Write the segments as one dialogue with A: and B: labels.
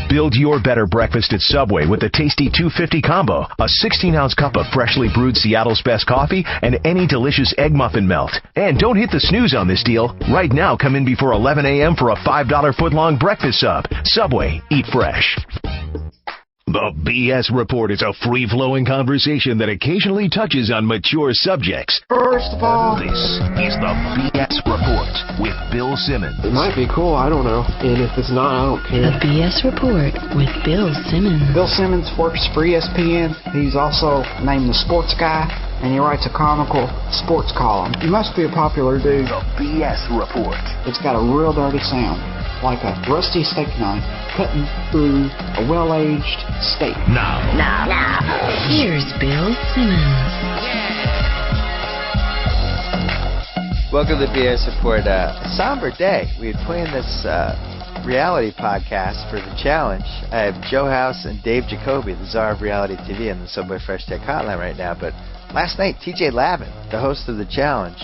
A: Build your better breakfast at Subway with the tasty 250 combo, a 16-ounce cup of freshly brewed Seattle's best coffee, and any delicious egg muffin melt. And don't hit the snooze on this deal. Right now, come in before 11 a.m. for a $5 foot-long breakfast sub. Subway, eat fresh. The BS Report is a free-flowing conversation that occasionally touches on mature subjects.
B: First of all,
A: This is the BS Report with Bill Simmons.
B: it might be cool, I don't know. And if it's not, I don't
C: The
B: care.
C: BS Report with Bill Simmons.
D: Bill Simmons works for ESPN. He's also named the sports guy, and he writes a comical sports column. He must be a popular dude.
A: The BS Report.
D: It's got a real dirty sound, like a rusty steak knife cutting through a well-aged steak.
A: Now.
C: Here's Bill Simmons.
E: Welcome to the BS Report. A somber day. We had planned this reality podcast for the challenge. I have Joe House and Dave Jacoby, the czar of reality TV, on the Subway Fresh Tech Hotline right now. But last night, TJ Lavin, the host of the challenge,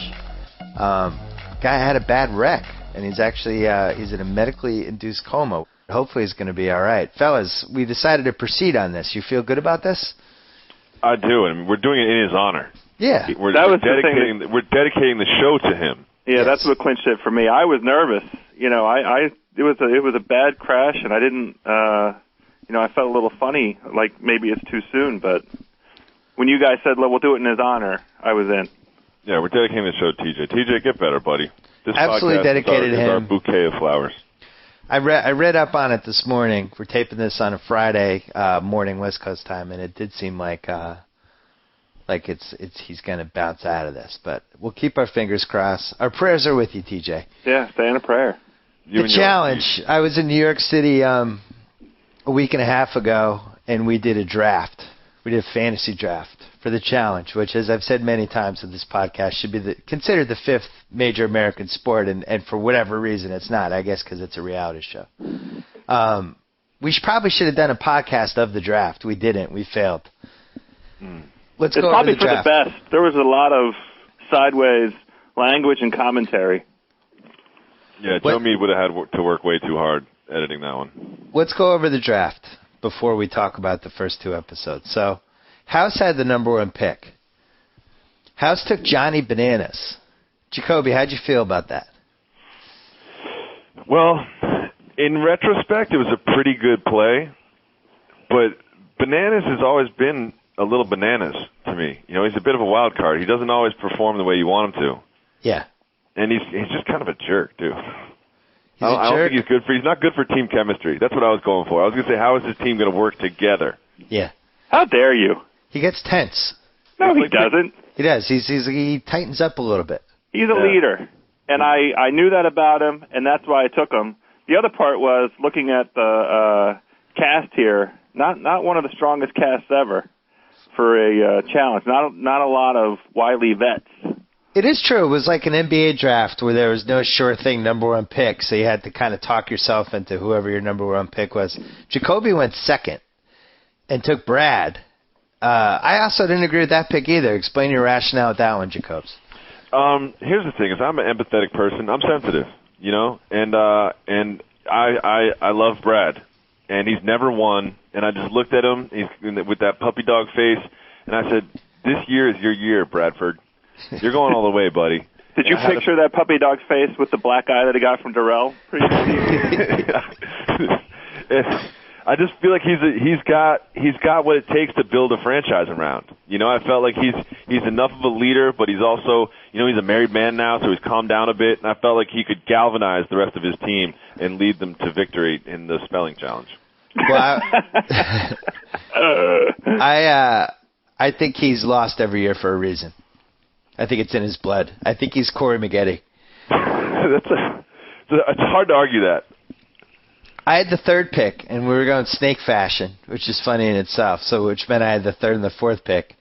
E: guy had a bad wreck, and he's actually he's in a medically induced coma. Hopefully, he's going to be all right. Fellas, we decided to proceed on this. You feel good about this?
F: I do, and we're doing it in his honor.
E: Yeah.
F: We're
G: dedicating
F: the show to him.
G: Yeah,
E: Yes.
G: that's what clinched it for me. I was nervous. You know, it was a bad crash, and I didn't. I felt a little funny, like maybe it's too soon. But when you guys said, "We'll do it in his honor," I was in.
F: Yeah, we're dedicating the show to TJ. TJ, get better, buddy. This
E: Absolutely
F: podcast
E: dedicated
F: is
E: to
F: our
E: him.
F: bouquet of flowers.
E: I read up on it this morning. We're taping this on a Friday morning West Coast time, and it did seem like he's going to bounce out of this. But we'll keep our fingers crossed. Our prayers are with you, TJ.
G: Yeah, say in a prayer.
F: You
E: The challenge. I was in New York City a week and a half ago, and we did a draft. We did a fantasy draft for the challenge, which, as I've said many times in this podcast, should be considered the fifth major American sport, and for whatever reason it's not, I guess because it's a reality show. We probably should have done a podcast of the draft. We didn't. We failed. Let's
G: It's
E: go
G: probably
E: over the
G: for
E: draft.
G: the best. There was a lot of sideways language and commentary.
F: Yeah,
E: What-
F: Joe Mead would have had to work way too hard editing that one.
E: Let's go over the draft before we talk about the first two episodes. So, House had the number one pick. House took Johnny Bananas. Jacoby, how'd you feel about that?
F: Well, in retrospect, it was a pretty good play, but Bananas has always been a little bananas to me. You know, he's a bit of a wild card. He doesn't always perform the way you want him to,
E: Yeah.
F: and he's just kind of a jerk, too.
E: He's a
F: I don't
E: jerk.
F: think he's not good for team chemistry. That's what I was going for. I was going to say, how is this team going to work together?
E: Yeah.
G: How dare you?
E: He gets tense.
G: No, he doesn't.
E: He does. He tightens up a little bit.
G: He's a leader, and I knew that about him, and that's why I took him. The other part was looking at the cast here. Not one of the strongest casts ever for a challenge. Not a lot of wily vets.
E: It is true. It was like an NBA draft where there was no sure thing number one pick, so you had to kind of talk yourself into whoever your number one pick was. Jacoby went second and took Brad. I also didn't agree with that pick either. Explain your rationale with that one, Jacobs.
F: Here's the thing: is I'm an empathetic person. I'm sensitive, you know, and I love Brad, and he's never won. And I just looked at him with that puppy dog face, and I said, "This year is your year, Bradford. You're going all the way, buddy."
G: Did you picture that puppy dog face with the black eye that he got from Darrell?
F: I just feel like he's got what it takes to build a franchise around. You know, I felt like he's enough of a leader, but he's also, you know, he's a married man now, so he's calmed down a bit, and I felt like he could galvanize the rest of his team and lead them to victory in the spelling challenge.
E: Well, I think he's lost every year for a reason. I think it's in his blood. I think he's Corey Maggette.
F: It's hard to argue that.
E: I had the third pick, and we were going snake fashion, which is funny in itself, so which meant I had the third and the fourth pick.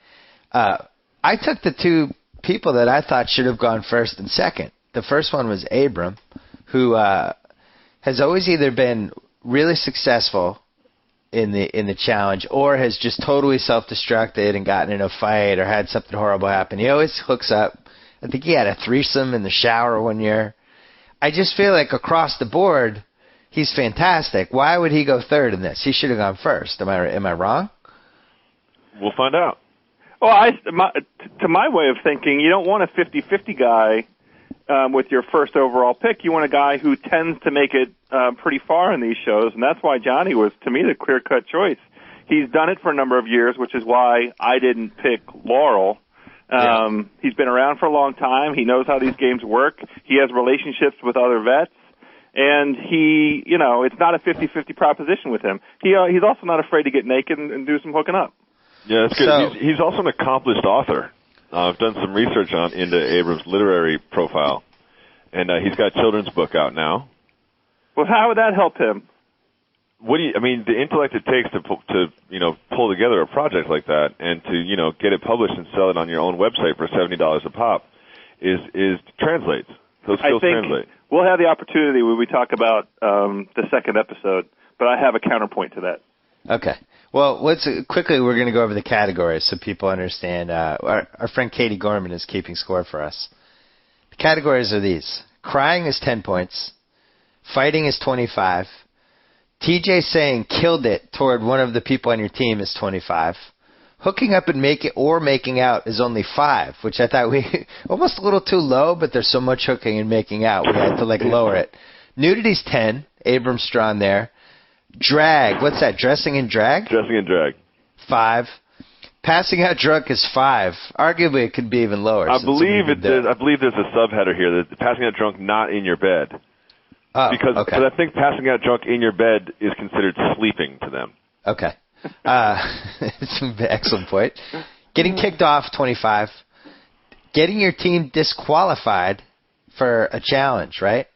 E: I took the two people that I thought should have gone first and second. The first one was Abram, who has always either been really successful in the challenge or has just totally self-destructed and gotten in a fight or had something horrible happen. He always hooks up. I think he had a threesome in the shower one year. I just feel like across the board, he's fantastic. Why would he go third in this? He should have gone first. Am I wrong?
F: We'll find out.
G: Well, to my way of thinking, you don't want a 50-50 guy with your first overall pick. You want a guy who tends to make it pretty far in these shows, and that's why Johnny was, to me, the clear-cut choice. He's done it for a number of years, which is why I didn't pick Laurel. He's been around for a long time. He knows how these games work. He has relationships with other vets. And he, it's not a 50-50 proposition with him. He's also not afraid to get naked and do some hooking up.
F: Yeah, that's good. So, he's also an accomplished author. I've done some research into Abrams' literary profile, and he's got a children's book out now.
G: Well, how would that help him?
F: The intellect it takes to pull together a project like that and to get it published and sell it on your own website for $70 a pop is translates. Those skills translate.
G: We'll have the opportunity when we talk about the second episode, but I have a counterpoint to that.
E: Okay. Well, quickly we're going to go over the categories so people understand. Our friend Katie Gorman is keeping score for us. The categories are these. Crying is 10 points. Fighting is 25. TJ saying killed it toward one of the people on your team is 25. Hooking up and making out is only 5, which I thought we almost a little too low, but there's so much hooking and making out we had to lower it. Nudity's 10. Abrams drawn there. Drag, what's that? Dressing in drag?
F: Dressing in drag.
E: 5. Passing out drunk is 5. Arguably, it could be even lower.
F: I believe there's a subheader here that passing out drunk not in your bed. Because I think passing out drunk in your bed is considered sleeping to them.
E: Okay. It's an excellent point. Getting kicked off, 25. Getting your team disqualified for a challenge, right?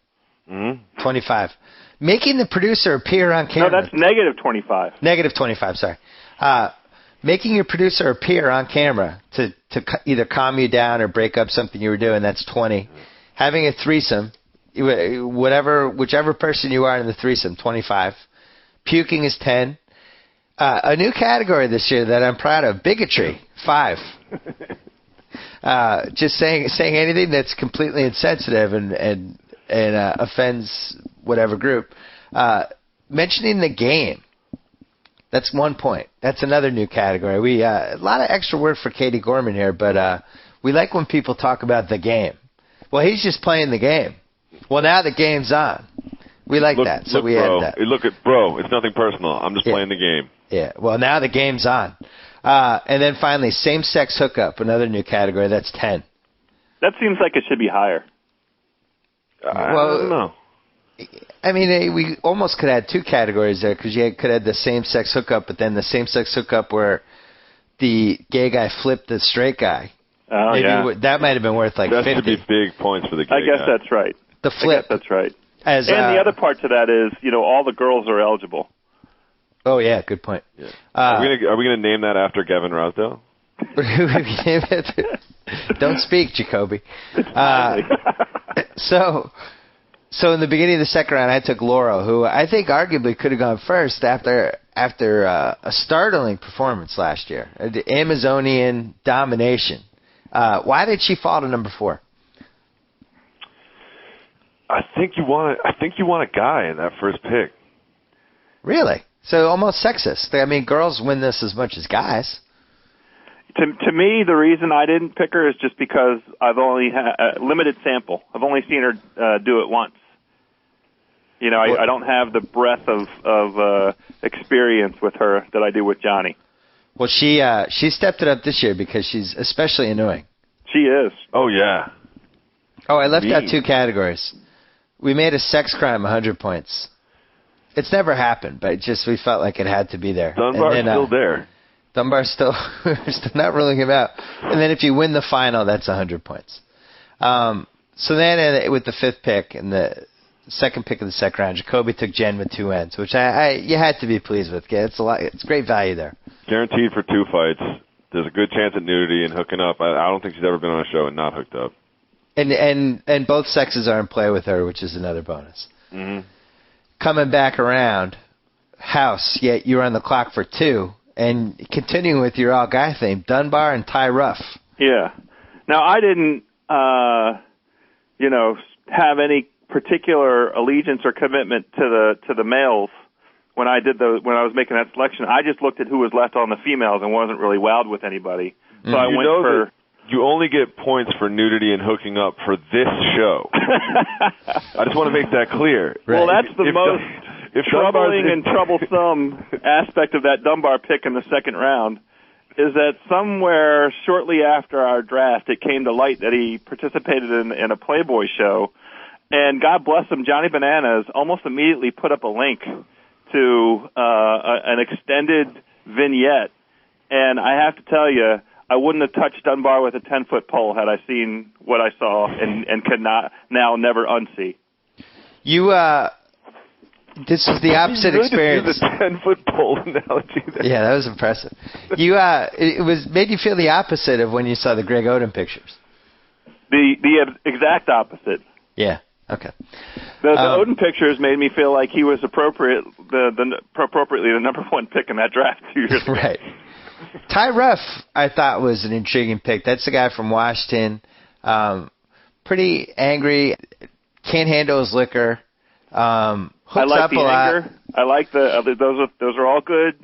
F: Mm-hmm.
E: 25. Making the producer appear on camera.
G: No, that's negative 25.
E: Negative 25, sorry. Making your producer appear on camera to either calm you down or break up something you were doing, that's 20. Having a threesome, whichever person you are in the threesome, 25. Puking is 10. A new category this year that I'm proud of, bigotry, 5. Just saying anything that's completely insensitive and offends whatever group. Mentioning the game, that's 1 point. That's another new category. We a lot of extra work for Katie Gorman here, but we like when people talk about the game. Well, he's just playing the game. Well, now the game's on. We like that, so we added that.
F: Look at bro. It's nothing personal. I'm just playing the game.
E: Yeah. Well, now the game's on. And then finally, same-sex hookup, another new category. That's 10.
G: That seems like it should be higher.
F: I don't know.
E: I mean, we almost could add 2 categories there because you could add the same-sex hookup, but then the same-sex hookup where the gay guy flipped the straight guy.
G: Oh, yeah.
E: That might have been worth like 50.
F: That should be big points for the gay guy.
G: I guess that's right.
E: The flip.
G: I guess that's right.
E: And
G: the other part to that is, all the girls are eligible.
E: Oh, yeah, good point. Yeah. Are
F: we gonna name that after Gavin Rossdale?
E: Don't speak, Jacoby. So in the beginning of the second round, I took Laurel, who I think arguably could have gone first after a startling performance last year, the Amazonian domination. Why did she fall to number 4?
F: I think you want a guy in that first pick.
E: Really? So almost sexist. I mean, girls win this as much as guys.
G: To me, the reason I didn't pick her is just because I've only had a limited sample. I've only seen her do it once. I don't have the breadth of experience with her that I do with Johnny.
E: Well, she stepped it up this year because she's especially annoying.
G: She is.
F: Oh, yeah.
E: Oh, I left out 2 categories. We made a sex crime 100 points. It's never happened, but we felt like it had to be there.
F: Dunbar's still there.
E: Dunbar's still not ruling him out. And then if you win the final, that's 100 points. So then with the 5th pick and the second pick of the second round, Jacoby took Jen with 2 ends, which you had to be pleased with. It's it's great value there.
F: Guaranteed for 2 fights. There's a good chance at nudity and hooking up. I don't think she's ever been on a show and not hooked up.
E: And both sexes are in play with her, which is another bonus.
F: Mm-hmm.
E: Coming back around, House, yet you're on the clock for 2. And continuing with your all-guy theme, Dunbar and Ty Ruff.
G: Yeah. Now, I didn't, have any particular allegiance or commitment to the males when I was making that selection. I just looked at who was left on the females and wasn't really wowed with anybody. So I went for.
F: You only get points for nudity and hooking up for this show. I just want to make that clear.
G: Right. Well, that's the most troubling and troublesome aspect of that Dunbar pick in the second round, is that somewhere shortly after our draft, it came to light that he participated in a Playboy show. And God bless him, Johnny Bananas almost immediately put up a link to an extended vignette. And I have to tell you, I wouldn't have touched Dunbar with a 10-foot pole had I seen what I saw and could not now never unsee.
E: You, this was the opposite experience.
F: The 10-foot pole analogy there.
E: Yeah, that was impressive. You, it made you feel the opposite of when you saw the Greg Oden pictures.
G: The exact opposite.
E: Yeah. Okay.
G: The Oden pictures made me feel like he was appropriately the number one pick in that draft 2 years ago.
E: Right. Ty Ruff, I thought, was an intriguing pick. That's the guy from Washington. Pretty angry, can't handle his liquor. Hooks up a lot. Anger.
G: I like those are all good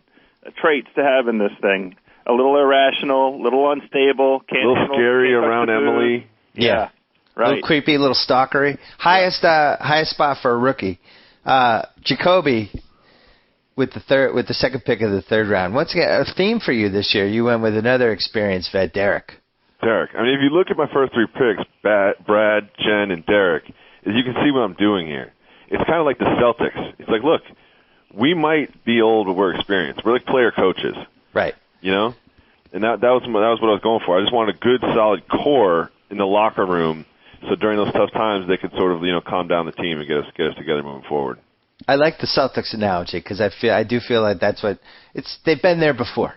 G: traits to have in this thing. A little irrational, a little unstable,
F: a little scary around Emily.
E: Yeah.
G: Right.
E: A little creepy, a little stalkery. Highest spot for a rookie. Jacoby with the second pick of the third round. Once again, a theme for you this year. You went with another experienced vet, Derek.
F: Derek. I mean, if you look at my first three picks, Brad, Jen, and Derek, as you can see what I'm doing here. It's kind of like the Celtics. It's like, look, we might be old, but we're experienced. We're like player coaches.
E: Right.
F: You know? And that was what I was going for. I just wanted a good, solid core in the locker room, so during those tough times they could sort of, calm down the team and get us together moving forward.
E: I like the Celtics analogy because I do feel like that's what it's. They've been there before.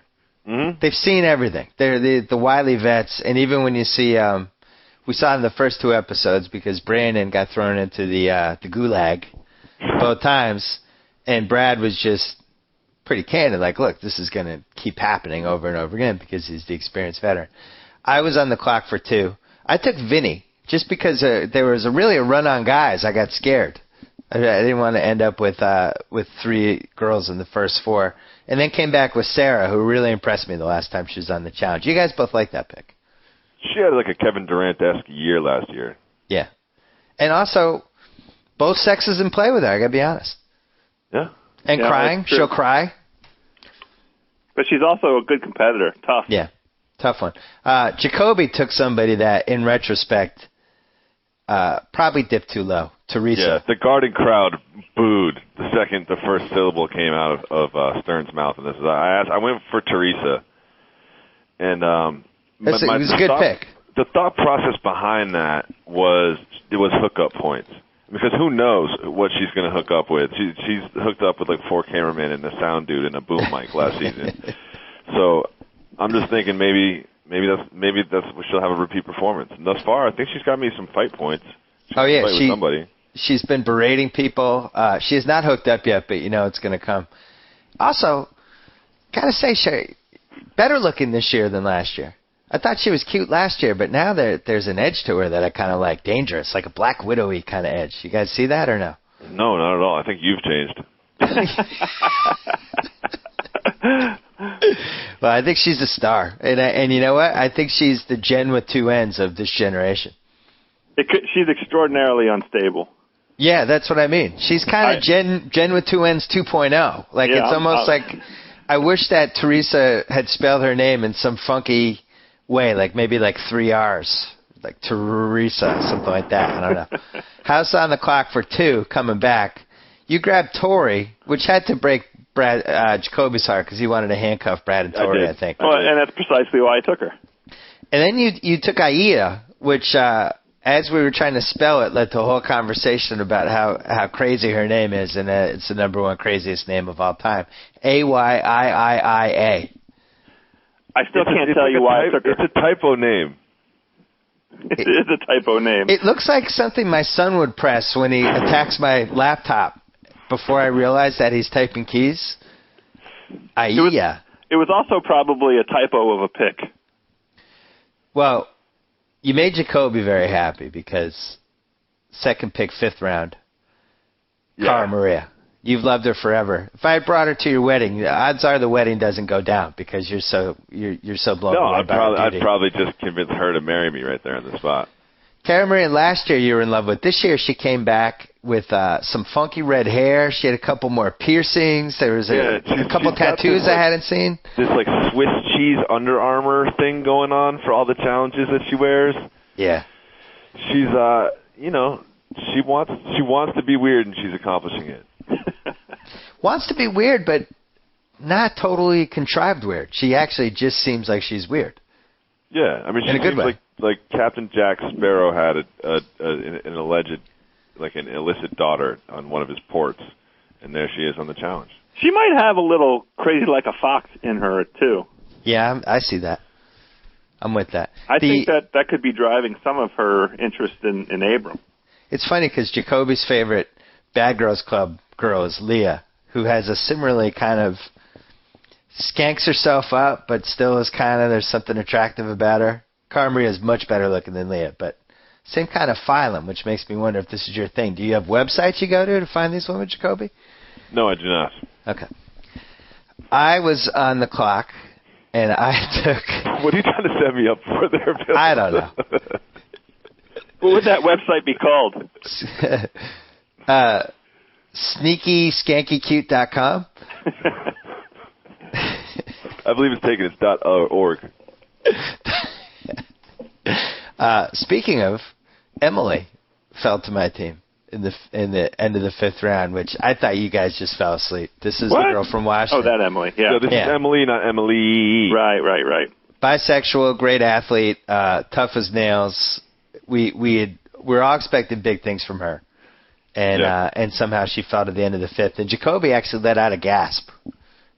F: Mm-hmm.
E: They've seen everything. They're the wily vets, and even when you see, we saw in the first two episodes because Brandon got thrown into the gulag both times, and Brad was just pretty candid, like, look, this is going to keep happening over and over again because he's the experienced veteran. I was on the clock for two. I took Vinny just because there was really a run on guys. I got scared. I didn't want to end up with three girls in the first four. And then came back with Sarah, who really impressed me the last time she was on the challenge. You guys both like that pick.
F: She had like a Kevin Durant-esque year last year.
E: Yeah. And also, both sexes in play with her, I got to be honest.
F: Yeah.
E: And crying. She'll cry.
G: But she's also a good competitor. Tough.
E: Yeah. Tough one. Jacoby took somebody that, in retrospect, probably dipped too low. Teresa.
F: Yeah, the guarding crowd booed the second the first syllable came out of Stern's mouth. And this is I went for Teresa, and
E: it was a good pick.
F: The thought process behind that was hookup points, because who knows what she's going to hook up with. She's hooked up with like 4 cameramen and a sound dude and a boom mic last season. So I'm just thinking maybe that's she'll have a repeat performance. And thus far, I think she's got me some fight points.
E: She's been berating people. She is not hooked up yet, but it's going to come. Also, gotta say, Sherry, better looking this year than last year. I thought she was cute last year, but now there's an edge to her that I kind of like, dangerous, like a Black Widow-y kind of edge. You guys see that or no?
F: No, not at all. I think you've changed.
E: Well, I think she's a star, and you know what? I think she's the Jen with two N's of this generation.
G: She's extraordinarily unstable.
E: Yeah, that's what I mean. She's kind of Jen with two N's 2.0. Like, yeah, it's almost like I wish that Teresa had spelled her name in some funky way, like maybe like 3 R's, like Teresa, something like that. I don't know. House on the clock for 2, coming back. You grabbed Tori, which had to break Jacoby's heart because he wanted to handcuff Brad and Tori, I think.
G: Well, and that's precisely why I took her.
E: And then you took Aida, which... as we were trying to spell it, led to a whole conversation about how crazy her name is, and it's the number one craziest name of all time. Aiiia.
G: I still can't tell you why I took her.
F: It's a typo name.
G: It is a typo name.
E: It looks like something my son would press when he attacks my laptop before I realize that he's typing keys. Aida.
G: It was also probably a typo of a pick.
E: Well... You made Jacoby very happy because second pick, 5th round, Cara Maria. You've loved her forever. If I had brought her to your wedding, the odds are the wedding doesn't go down because you're so blown away by her beauty.
F: I'd probably just convince her to marry me right there on the spot.
E: Cara Maria, last year you were in love with. This year she came back with some funky red hair. She had a couple more piercings. There was a couple tattoos I hadn't seen.
F: This like Swiss cheese Under Armour thing going on for all the challenges that she wears.
E: Yeah.
F: She's she wants to be weird and she's accomplishing it.
E: Wants to be weird, but not totally contrived weird. She actually just seems like she's weird.
F: Yeah, I mean, she
E: in a good
F: seems
E: way.
F: like Captain Jack Sparrow had an alleged, like an illicit daughter on one of his ports, and there she is on the challenge.
G: She might have a little crazy like a fox in her, too.
E: Yeah, I see that. I'm with that.
G: I think that could be driving some of her interest in Abram.
E: It's funny because Jacoby's favorite Bad Girls Club girl is Leah, who has a similarly kind of skanks herself up, but still is kind of, there's something attractive about her. Cara Maria is much better looking than Leah, but same kind of phylum, which makes me wonder if this is your thing. Do you have websites you go to find these women, Jacoby?
F: No, I do not.
E: Okay. I was on the clock, and I took...
F: What are you trying to set me up for there, Bill?
E: I don't know.
G: What would that website be called?
E: SneakySkankyCute.com.
F: I believe it's taken. It's .org.
E: Speaking of, Emily fell to my team in the end of the 5th round, which I thought you guys just fell asleep. This is the girl from Washington.
G: Oh, that Emily. Yeah.
F: No, this is Emily, not Emily.
G: Right.
E: Bisexual, great athlete, tough as nails. We're all expecting big things from her, and somehow she fell to the end of the 5th. And Jacoby actually let out a gasp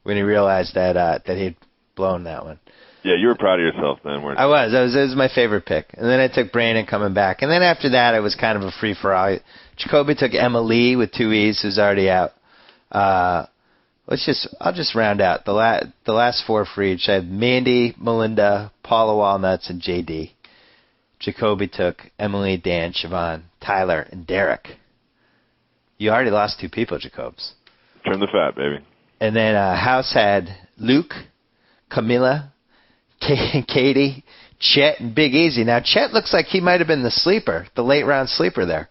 E: when he realized that he'd blown that one.
F: Yeah, you were proud of yourself then, weren't you?
E: I was. It was my favorite pick. And then I took Brandon coming back. And then after that, it was kind of a free-for-all. Jacoby took Emma Lee with 2 E's, who's already out. I'll just round out. The last 4 for each. I had Mandy, Melinda, Paula Walnuts, and JD. Jacoby took Emily, Dan, Siobhan, Tyler, and Derek. You already lost 2 people, Jacobs.
F: Turn the fat, baby.
E: And then House had Luke, Camilla, Katie, Chet, and Big Easy. Now, Chet looks like he might have been the sleeper, the late-round sleeper there.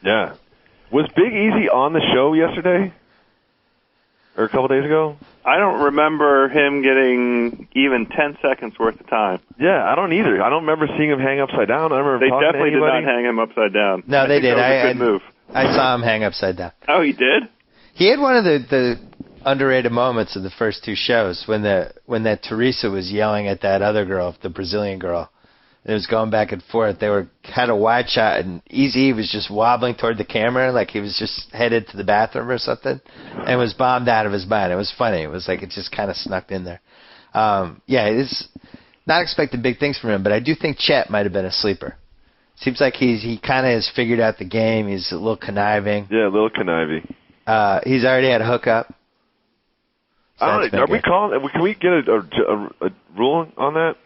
F: Yeah. Was Big Easy on the show yesterday? Or a couple days ago?
G: I don't remember him getting even 10 seconds worth of time.
F: Yeah, I don't either. I don't remember seeing him hang upside down. I remember
G: they
F: talking
G: definitely
F: to anybody.
G: did not hang him upside down.
E: No, they did.
G: That was a good move.
E: I saw him hang upside down.
G: Oh, he did?
E: He had one of the underrated moments of the first 2 shows when that Teresa was yelling at that other girl, the Brazilian girl. It was going back and forth. They had a wide shot, and Easy was just wobbling toward the camera like he was just headed to the bathroom or something, and was bombed out of his mind. It was funny. It was like it just kind of snuck in there. It's not expecting big things from him, but I do think Chet might have been a sleeper. Seems like he kind of has figured out the game. He's a little conniving.
F: Yeah, a little conniving.
E: He's already had a hookup. So
F: are we calling? Can we get a ruling on that?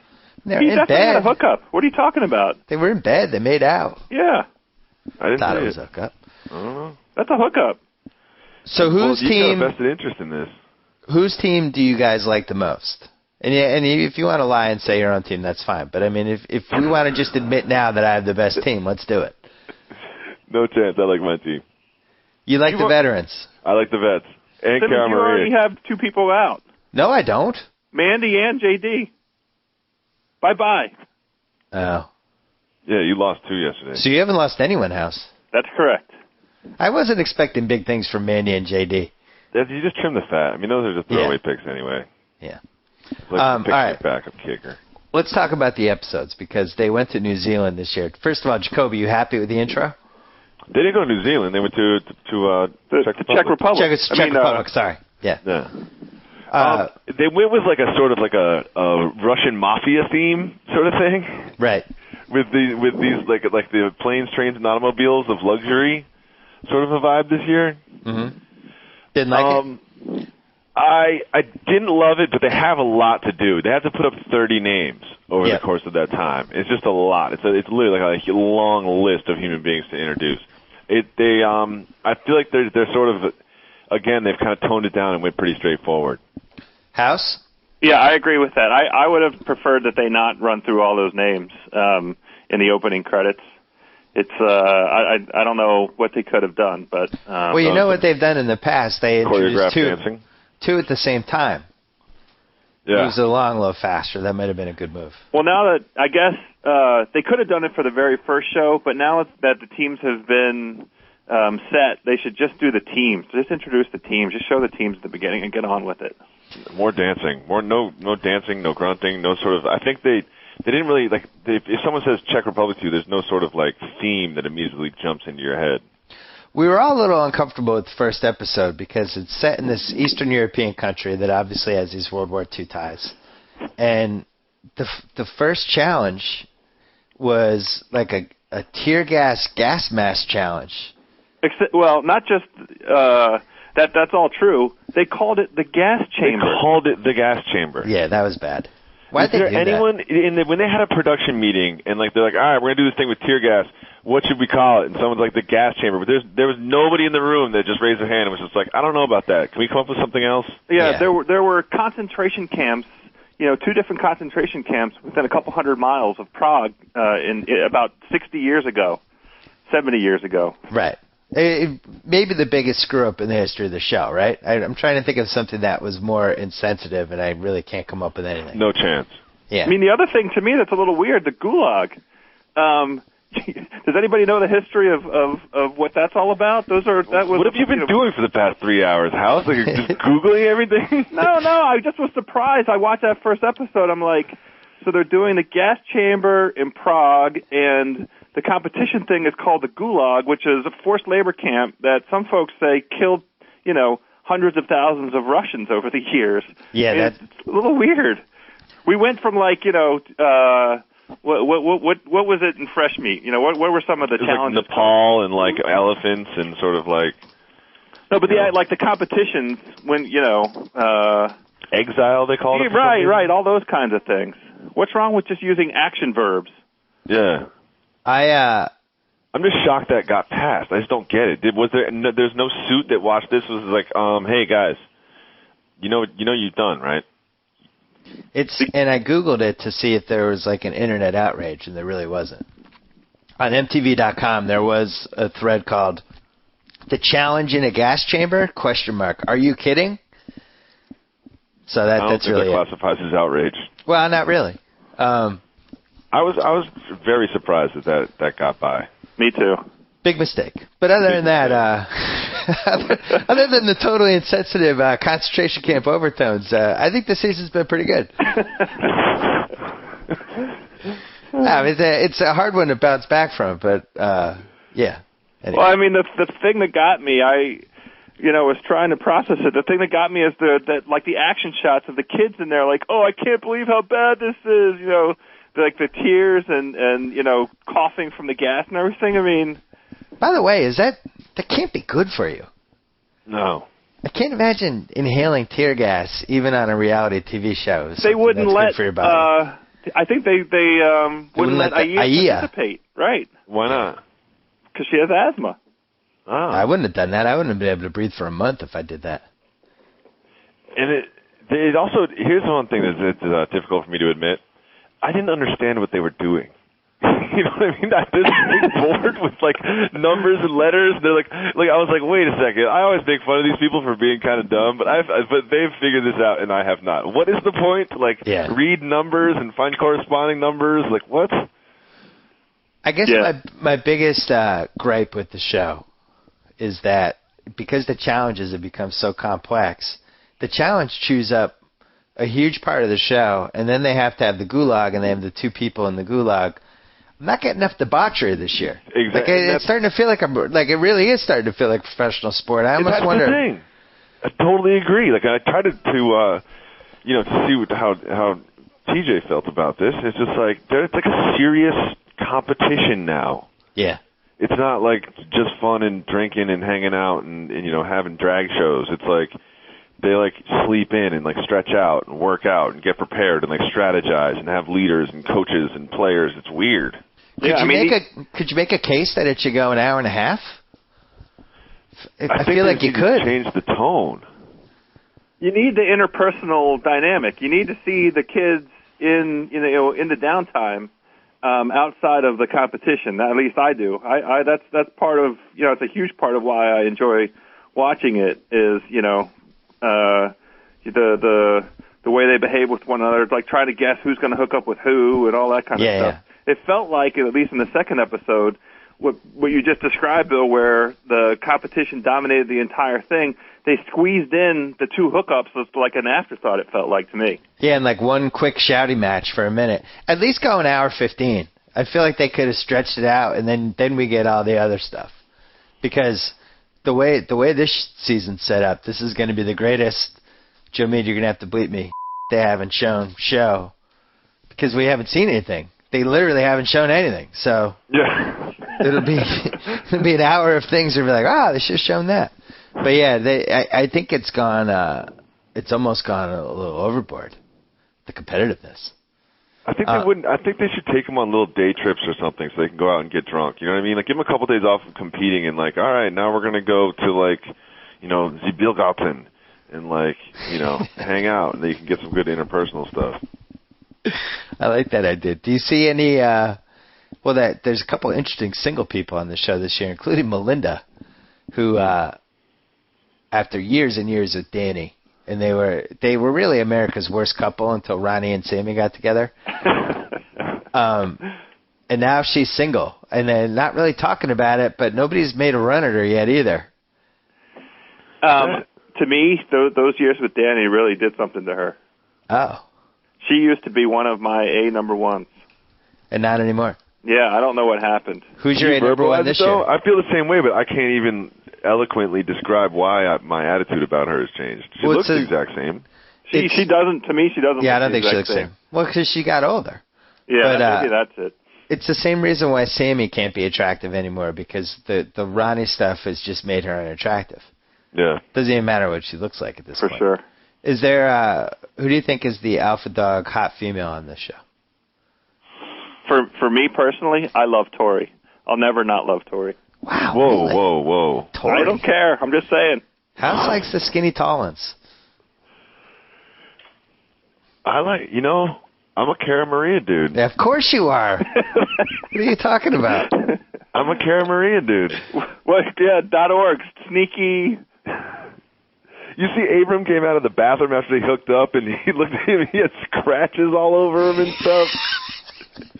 E: They're
G: he
E: in
G: definitely
E: bed.
G: had a hookup. What are you talking about?
E: They were in bed. They made out.
G: Yeah.
F: I didn't
E: thought
F: see
E: it was a hookup.
F: I don't know.
G: That's a hookup.
E: So whose team?
F: Got a vested interest in this.
E: Whose team do you guys like the most? And if you want to lie and say your own team, that's fine. But I mean, if we want to just admit now that I have the best team, let's do it.
F: No chance. I like my team.
E: You like the veterans?
F: I like the vets. And
G: Simmons,
F: Cara
G: you
F: Maria.
G: already have 2 people out.
E: No, I don't.
G: Mandy and JD. Bye-bye.
E: Oh.
F: Yeah, you lost 2 yesterday.
E: So you haven't lost anyone, House.
G: That's correct.
E: I wasn't expecting big things from Mandy and JD.
F: You just trim the fat. I mean, those are just throwaway picks anyway.
E: Yeah.
F: Let's pick
E: all right.
F: backup kicker.
E: Let's talk about the episodes because they went to New Zealand this year. First of all, Jacoby, you happy with the intro?
F: They didn't go to New Zealand. They went to Czech
G: Republic.
E: Czech Republic. Sorry. Yeah.
F: They went with like a sort of like a Russian mafia theme sort of thing.
E: Right.
F: With these like the planes, trains, and automobiles of luxury, sort of a vibe this year.
E: Mm-hmm. Didn't like it.
F: I didn't love it, but they have a lot to do. They have to put up 30 names over the course of that time. It's just a lot. It's literally like a long list of human beings to introduce. I feel like they're sort of, again, they've kind of toned it down and went pretty straightforward.
E: House?
G: Yeah, I agree with that. I would have preferred that they not run through all those names in the opening credits. It's I don't know what they could have done, but
E: well, you know what they've done in the past? They introduced two at the same time.
F: Yeah.
E: Moves it along a little faster. That might have been a good move.
G: Well, now that I guess they could have done it for the very first show, but now that the teams have been set, they should just do the teams. Just introduce the teams. Just show the teams at the beginning and get on with it.
F: More dancing. No dancing, no grunting, no sort of. I think they didn't really like. If someone says Czech Republic to you, there's no sort of like theme that immediately jumps into your head.
E: We were all a little uncomfortable with the first episode because it's set in this Eastern European country that obviously has these World War II ties, and the first challenge was like a tear gas mask challenge.
G: Well, not just that's all true. They called it the gas chamber.
E: Yeah, that was bad. Why
F: did they do anyone that? When they had a production meeting and like they're like, all right, we're gonna do this thing with tear gas. What should we call it? And someone's like the gas chamber. But there was nobody in the room that just raised their hand and was just like, I don't know about that. Can we come up with something else?
G: Yeah. There were concentration camps. 2 different concentration camps within a couple hundred miles of Prague in about 60 years ago, 70 years ago.
E: Right. Maybe the biggest screw-up in the history of the show, right? I'm trying to think of something that was more insensitive, and I really can't come up with anything.
F: No chance.
E: Yeah.
G: I mean, the other thing to me that's a little weird, the Gulag. Does anybody know the history of what that's all about? What
F: have you been doing for the past 3 hours, House? Like, just Googling everything?
G: No, I just was surprised. I watched that first episode. I'm like, so they're doing the gas chamber in Prague, and the competition thing is called the Gulag, which is a forced labor camp that some folks say killed, hundreds of thousands of Russians over the years.
E: Yeah,
G: it's a little weird. We went from like, what was it in fresh meat? What were some of the challenges?
F: Like Nepal and like elephants and sort of like.
G: No, but the competitions when
F: exile they call it.
G: Right, all those kinds of things. What's wrong with just using action verbs?
F: Yeah. I'm just shocked that got passed. I just don't get it. There's no suit that watched this was like, hey guys, you've done, right?
E: And I Googled it to see if there was like an internet outrage, and there really wasn't. On MTV.com, there was a thread called "The Challenge in a Gas Chamber?" ? Are you kidding? So that's really
F: that classifies as outrage.
E: Well, not really.
F: I was very surprised that got by.
G: Me too.
E: Big mistake. But other than that, other than the totally insensitive concentration camp overtones, I think the season's been pretty good. It's a hard one to bounce back from, but yeah. Anyway.
G: Well, I mean, the thing that got me, I was trying to process it. The thing that got me is the action shots of the kids in there, like, oh, I can't believe how bad this is, like the tears and coughing from the gas and everything. I mean.
E: By the way, that can't be good for you.
F: No.
E: I can't imagine inhaling tear gas even on a reality TV show.
G: They wouldn't let.
E: For your body.
G: I think they wouldn't let Aya participate. Right.
F: Why not?
G: Because she has asthma.
F: Oh.
E: I wouldn't have done that. I wouldn't have been able to breathe for a month if I did that.
F: And it also, here's one thing that's difficult for me to admit. I didn't understand what they were doing. You know what I mean? This big board with like numbers and letters. They're like I was like, wait a second. I always make fun of these people for being kind of dumb, but they've figured this out and I have not. What is the point? Read numbers and find corresponding numbers. Like what?
E: I guess my biggest gripe with the show is that because the challenges have become so complex, the challenge chews up a huge part of the show, and then they have to have the Gulag, and they have the 2 people in the Gulag. I'm not getting enough debauchery this year.
F: Exactly.
E: It's starting to feel it really is starting to feel like professional sport. I almost wonder.
F: That's the thing. I totally agree. Like I tried to see how TJ felt about this. It's just like it's like a serious competition now.
E: Yeah.
F: It's not like just fun and drinking and hanging out and having drag shows. It's like they sleep in and stretch out and work out and get prepared and strategize and have leaders and coaches and players. It's weird.
E: Could you make a case that it should go an hour and a half?
F: I
E: feel like you could
F: change the tone.
G: You need the interpersonal dynamic. You need to see the kids in the downtime outside of the competition. At least I do. That's part of it's a huge part of why I enjoy watching it. Is the way they behave with one another. It's like trying to guess who's going to hook up with who and all that kind of stuff.
E: Yeah.
G: It felt like, at least in the second episode, what you just described, Bill, where the competition dominated the entire thing, they squeezed in the two hookups as like an afterthought, it felt like to me.
E: Yeah, and like one quick shouty match for a minute. At least go an hour 15. I feel like they could have stretched it out, and then we get all the other stuff. Because the way this season's set up, this is going to be the greatest, Joe Mead, you're going to have to bleep me, they haven't shown show. Because we haven't seen anything. They literally haven't shown anything. So
F: yeah.
E: it'll be an hour of things that will be like, they should have shown that. But yeah, I think it's almost gone a little overboard, the competitiveness.
F: I think they wouldn't. I think they should take them on little day trips or something so they can go out and get drunk. You know what I mean? Like give them a couple days off of competing and like, all right, now we're gonna go to like, Zibilgarten and like, hang out and then you can get some good interpersonal stuff.
E: I like that idea. Do you see any? There's a couple of interesting single people on the show this year, including Melinda, who, after years and years with Danny, and they were really America's worst couple until Ronnie and Sammy got together. And now she's single, and they're not really talking about it, but nobody's made a run at her yet either.
G: To me, those years with Danny really did something to her.
E: Oh.
G: She used to be one of my A number ones.
E: And not anymore.
G: Yeah, I don't know what happened.
E: Who's your A number one this year?
F: I feel the same way, but I can't even eloquently describe why my attitude about her has changed. She looks the exact same.
G: She doesn't. To me, she doesn't.
E: Yeah,
G: look
E: I don't think she
G: the
E: looks
G: exact
E: the same. Well, because she got older.
G: Yeah, but, maybe that's it.
E: It's the same reason why Sammy can't be attractive anymore, because the Ronnie stuff has just made her unattractive.
F: Yeah.
E: Doesn't even matter what she looks like at this point.
G: For sure.
E: Is there who do you think is the alpha dog hot female on this show?
G: For me personally, I love Tori. I'll never not love Tori.
E: Wow.
F: Whoa.
E: Tori.
G: I don't care. I'm just saying.
E: House likes the skinny tall ones.
F: I'm a Cara Maria dude.
E: Yeah, of course you are. What are you talking about?
F: I'm a Cara Maria dude.
G: What? Yeah, .org. Sneaky.
F: You see, Abram came out of the bathroom after they hooked up, and he looked at him. He had scratches all over him and stuff.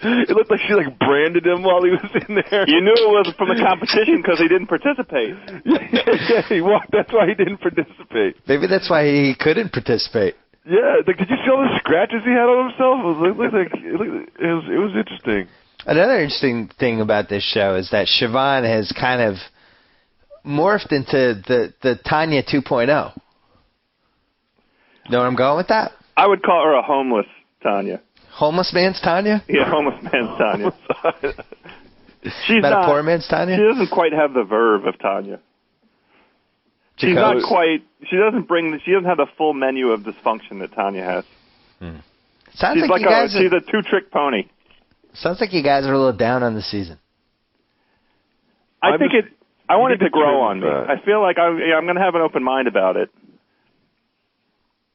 F: It looked like she branded him while he was in there.
G: You knew it was from the competition because he didn't participate.
F: Yeah. That's why he didn't participate.
E: Maybe that's why he couldn't participate.
F: Yeah, did you see all the scratches he had on himself? It was interesting.
E: Another interesting thing about this show is that Siobhan has kind of morphed into the Tanya 2.0. Know where I'm going with that?
G: I would call her a homeless Tanya.
E: Homeless man's Tanya?
G: Yeah, homeless man's Tanya. She's
E: not a poor man's Tanya?
G: She doesn't quite have the verve of Tanya. She's not quite. She doesn't have the full menu of dysfunction that Tanya has.
E: Sounds
G: she's
E: like you guys
G: she's a two-trick pony.
E: Sounds like you guys are a little down on the season.
G: I want it to grow on me. I feel like I'm going to have an open mind about it.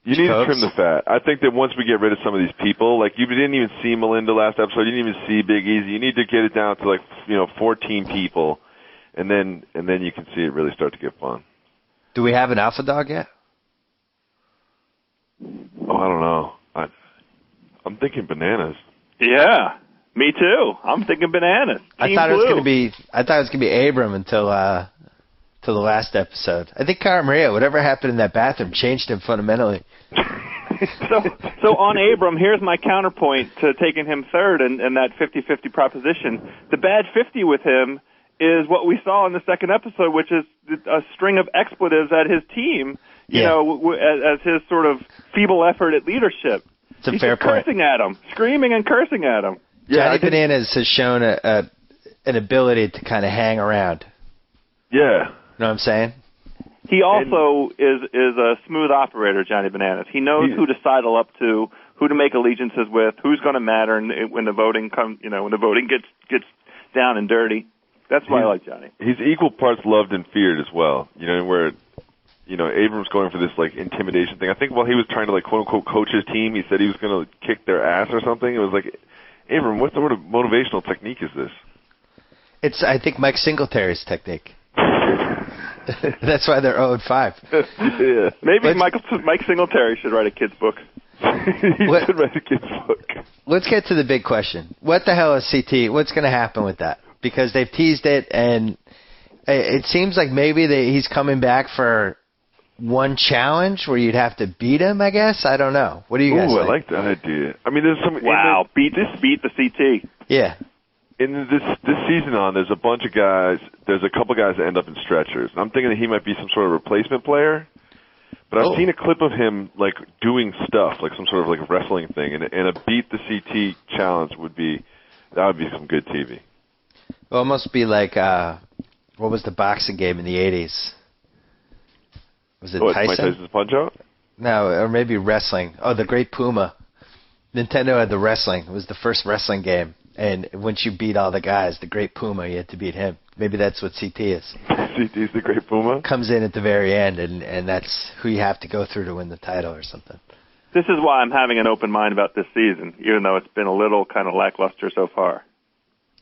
F: You need to trim the fat. I think that once we get rid of some of these people, like you didn't even see Melinda last episode, you didn't even see Big Easy. You need to get it down to 14 people, and then you can see it really start to get fun.
E: Do we have an alpha dog yet?
F: Oh, I don't know. I'm thinking bananas.
G: Yeah, me too. I'm thinking bananas.
E: I thought it was going to be Abram until the last episode. I think Cara Maria, whatever happened in that bathroom, changed him fundamentally.
G: So on Abram, here's my counterpoint to taking him third and that 50-50 proposition. The bad 50 with him is what we saw in the second episode, which is a string of expletives at his team, as his sort of feeble effort at leadership.
E: It's a fair point.
G: Cursing at him, screaming and cursing at him.
E: Yeah, Johnny Bananas has shown an ability to kind of hang around.
F: Yeah.
E: You know what I'm saying?
G: He also is a smooth operator, Johnny Bananas. He knows who to sidle up to, who to make allegiances with, who's going to matter when the voting gets down and dirty. That's why I like Johnny.
F: He's equal parts loved and feared as well. You know, where, you know, Abrams going for this, like, intimidation thing. I think while he was trying to, like, quote-unquote coach his team, he said he was going to kick their ass or something. It was like, Abram, what sort of motivational technique is this?
E: It's, I think, Mike Singletary's technique. That's why they're 0-5.
F: Yeah.
G: Maybe Mike Singletary should write a kid's book.
F: He should write a kid's book.
E: Let's get to the big question. What the hell is CT? What's going to happen with that? Because they've teased it, and it seems like maybe he's coming back for one challenge where you'd have to beat him, I guess. I don't know. What do you guys think?
F: I like that idea. I mean, there's some...
G: Wow, beat the CT.
E: Yeah.
F: In this season on, there's a bunch of guys, there's a couple guys that end up in stretchers. I'm thinking that he might be some sort of replacement player. But I've seen a clip of him, like, doing stuff, like some sort of, like, wrestling thing. And a beat the CT challenge would be some good TV.
E: Well, it must be like, what was the boxing game in the 80s? Was it Tyson?
F: Mike Tyson's Punch-Out?
E: No, or maybe wrestling. Oh, the Great Puma. Nintendo had the wrestling. It was the first wrestling game. And once you beat all the guys, the Great Puma, you had to beat him. Maybe that's what CT is.
F: CT's the Great Puma?
E: Comes in at the very end, and that's who you have to go through to win the title or something.
G: This is why I'm having an open mind about this season, even though it's been a little kind of lackluster so far.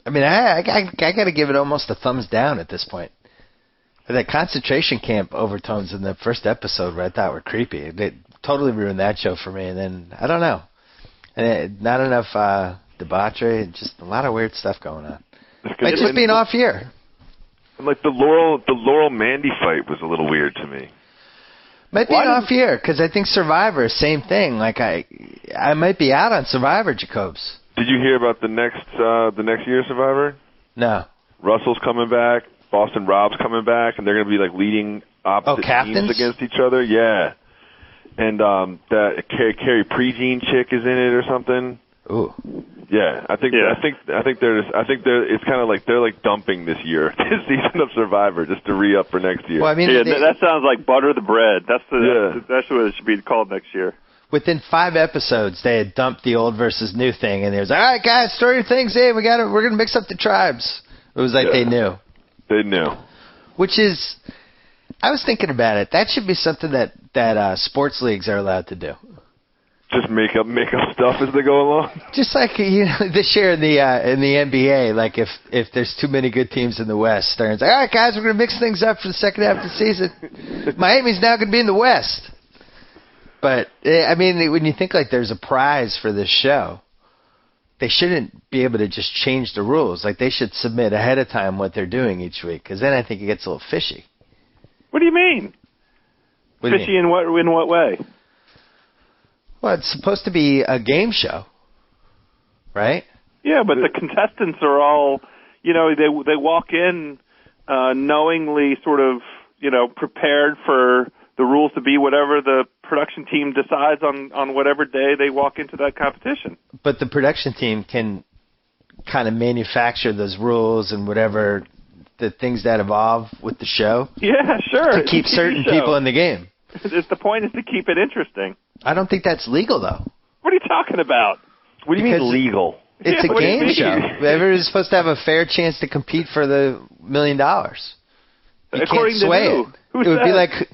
E: I mean, I got to give it almost a thumbs down at this point. That concentration camp overtones in the first episode where I thought were creepy. They totally ruined that show for me. And then, I don't know. Not enough debauchery, just a lot of weird stuff going on. Might just be an off year.
F: And like the Laurel Mandy fight was a little weird to me.
E: Might be an off year because I think Survivor, same thing. Like I might be out on Survivor, Jacobs.
F: Did you hear about the next year's Survivor?
E: No.
F: Russell's coming back. Boston Rob's coming back, and they're going to be like leading opposite teams against each other. Yeah. And that Carrie Prejean chick is in it or something.
E: Ooh.
F: Yeah, I think it's kind of like they're like dumping this season of Survivor just to re-up for next year.
E: Well, I mean,
G: that sounds like butter the bread. That's what it should be called next year.
E: Within 5 episodes, they had dumped the old versus new thing, and they was like, "All right, guys, throw your things in. We're gonna mix up the tribes." It was like they knew.
F: They knew.
E: Which is, I was thinking about it. That should be something that sports leagues are allowed to do.
F: Just make up stuff as they go along.
E: Just like this year in the NBA, like if there's too many good teams in the West, Stern's like, all right, guys, we're gonna mix things up for the second half of the season. Miami's now gonna be in the West. But I mean, when you think like there's a prize for this show, they shouldn't be able to just change the rules. Like they should submit ahead of time what they're doing each week, because then I think it gets a little fishy.
G: What do you mean? Fishy in what way?
E: Well, it's supposed to be a game show, right?
G: Yeah, but the contestants are all, they walk in knowingly sort of, prepared for the rules to be whatever the production team decides on whatever day they walk into that competition.
E: But the production team can kind of manufacture those rules and whatever the things that evolve with the show.
G: Yeah, sure.
E: To keep certain people in the game.
G: The point is to keep it interesting.
E: I don't think that's legal, though.
G: What are you talking about?
F: What do you mean legal?
E: It's a game show. Everybody's supposed to have a fair chance to compete for the $1 million. You
G: According
E: can't sway
G: to who?
E: it.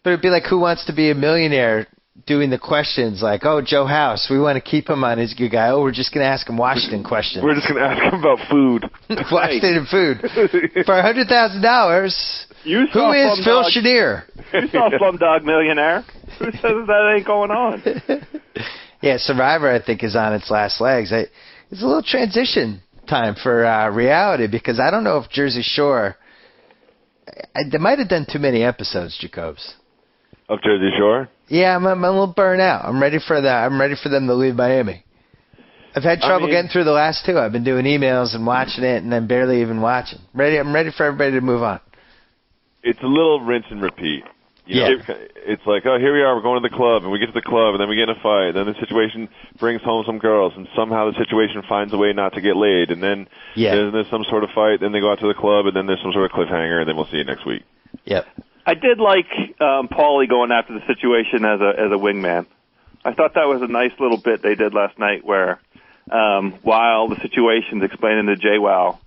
E: It'd be like Who Wants to Be a Millionaire doing the questions like, oh, Joe House, we want to keep him on his good guy. Oh, we're just going to ask him Washington questions.
F: We're just going to ask him about food.
E: Washington and food. For $100,000, who is Phil Chenier?
G: You saw Slumdog Millionaire. Who says that ain't going on?
E: Yeah, Survivor, I think, is on its last legs. It's a little transition time for reality because I don't know if Jersey Shore... They might have done too many episodes, Jacobs.
F: Of Jersey Shore?
E: Yeah, I'm a little burnt out. I'm ready for that. I'm ready for them to leave Miami. I've had trouble getting through the last 2. I've been doing emails and watching it, and I'm barely even watching. I'm ready for everybody to move on.
F: It's a little rinse and repeat. You know, it's like, oh, here we are, we're going to the club, and we get to the club, and then we get in a fight, and then the situation brings home some girls, and somehow the situation finds a way not to get laid, and then there's some sort of fight, then they go out to the club, and then there's some sort of cliffhanger, and then we'll see you next week.
E: Yep.
G: I did like Paulie going after the situation as a wingman. I thought that was a nice little bit they did last night where while the situation's explaining to JWoww